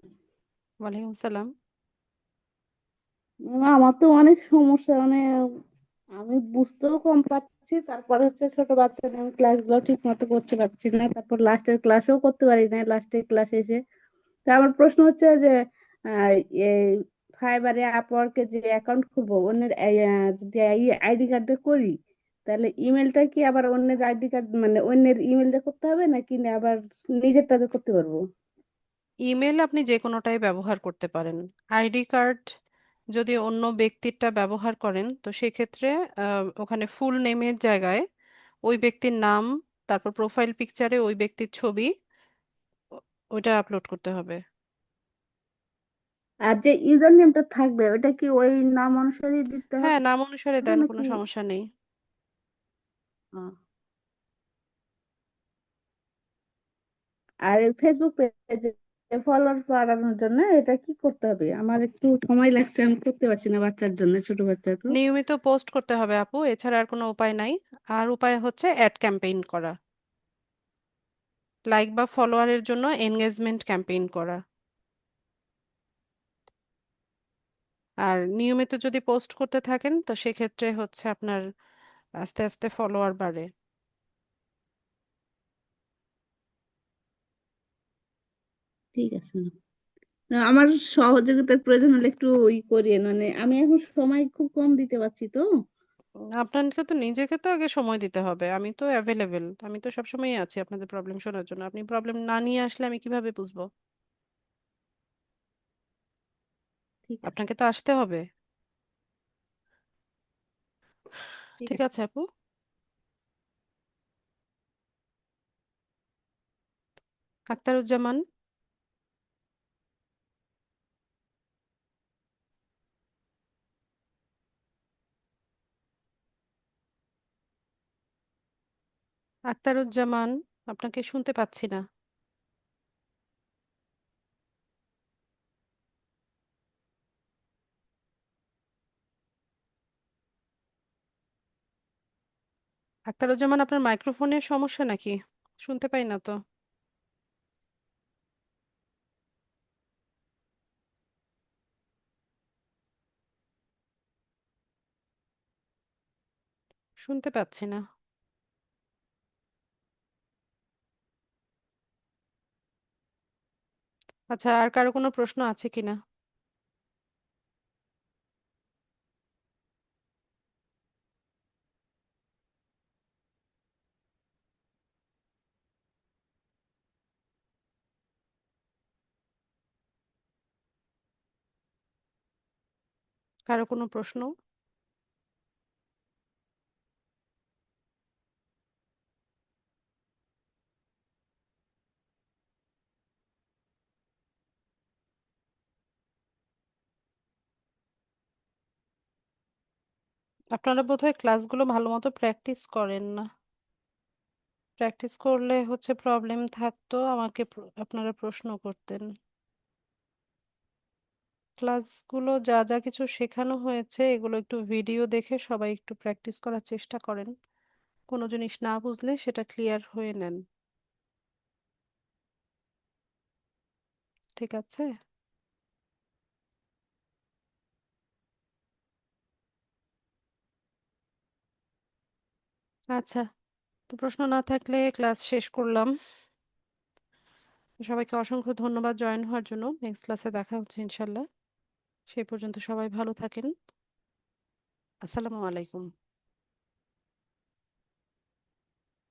ওয়ালাইকুম সালাম। আমার তো অনেক সমস্যা, মানে আমি বুঝতেও কম পাচ্ছি, তারপর হচ্ছে ছোট বাচ্চাদের আমি ক্লাসগুলো ঠিক মতো করতে পারছি না, তারপর লাস্টের ক্লাসও করতে পারি না লাস্টের ক্লাস এসে। তা আমার প্রশ্ন হচ্ছে যে আহ, এই ফাইবারে আপওয়ার্কে যে অ্যাকাউন্ট খুলবো অন্যের যদি আইডি কার্ড দিয়ে করি, তাহলে ইমেলটা কি আবার অন্যের আইডি কার্ড মানে অন্যের ইমেল দিয়ে করতে হবে নাকি না আবার নিজেরটা দিয়ে করতে পারবো? ইমেল আপনি যে কোনোটাই ব্যবহার করতে পারেন। আইডি কার্ড যদি অন্য ব্যক্তিরটা ব্যবহার করেন তো সেক্ষেত্রে ওখানে ফুল নেমের জায়গায় ওই ব্যক্তির নাম, তারপর প্রোফাইল পিকচারে ওই ব্যক্তির ছবি, ও- ওইটা আপলোড করতে হবে। আর যে ইউজার নেমটা থাকবে ওটা কি ওই নাম অনুসারে দিতে হ্যাঁ, নাম অনুসারে হবে দেন, কোনো নাকি? সমস্যা নেই। আহ, আর ফেসবুক পেজে ফলোয়ার বাড়ানোর জন্য এটা কি করতে হবে? আমার একটু সময় লাগছে, আমি করতে পারছি না, বাচ্চার জন্য, ছোট বাচ্চা তো। নিয়মিত পোস্ট করতে হবে আপু, এছাড়া আর কোনো উপায় নাই। আর উপায় হচ্ছে অ্যাড ক্যাম্পেইন করা, লাইক বা ফলোয়ারের জন্য এনগেজমেন্ট ক্যাম্পেইন করা। আর নিয়মিত যদি পোস্ট করতে থাকেন তো সেক্ষেত্রে হচ্ছে আপনার আস্তে আস্তে ফলোয়ার বাড়ে। ঠিক আছে। না, আমার সহযোগিতার প্রয়োজন হলে একটু করিয়ে, মানে আমি এখন সময় খুব কম দিতে পারছি তো। আপনাকে তো নিজেকে তো আগে সময় দিতে হবে। আমি তো অ্যাভেলেবেল, আমি তো সবসময়ই আছি আপনাদের প্রবলেম শোনার জন্য। আপনি প্রবলেম না নিয়ে আসলে আমি কিভাবে বুঝবো? ঠিক আছে। আপনাকে তো আসতে হবে। ঠিক ঠিক আছে। আছে আপু। আক্তারুজ্জামান। আক্তারুজ্জামান, আপনাকে শুনতে পাচ্ছি না। আক্তারুজ্জামান, আপনার মাইক্রোফোনের সমস্যা নাকি? শুনতে পাই না তো। শুনতে পাচ্ছি না। আচ্ছা, আর কারো কোনো প্রশ্ন আছে কিনা? কারো কোনো প্রশ্ন? আপনারা বোধহয় ক্লাসগুলো ভালো মতো প্র্যাকটিস করেন না। প্র্যাকটিস করলে হচ্ছে প্রবলেম থাকতো, আমাকে আপনারা প্রশ্ন করতেন। ক্লাসগুলো যা যা কিছু শেখানো হয়েছে এগুলো একটু ভিডিও দেখে সবাই একটু প্র্যাকটিস করার চেষ্টা করেন। কোনো জিনিস না বুঝলে সেটা ক্লিয়ার হয়ে নেন। ঠিক আছে? আচ্ছা, তো প্রশ্ন না থাকলে ক্লাস শেষ করলাম। সবাইকে অসংখ্য ধন্যবাদ জয়েন হওয়ার জন্য। নেক্সট ক্লাসে দেখা হচ্ছে ইনশাল্লাহ। সেই পর্যন্ত সবাই ভালো থাকেন। আসসালামু আলাইকুম।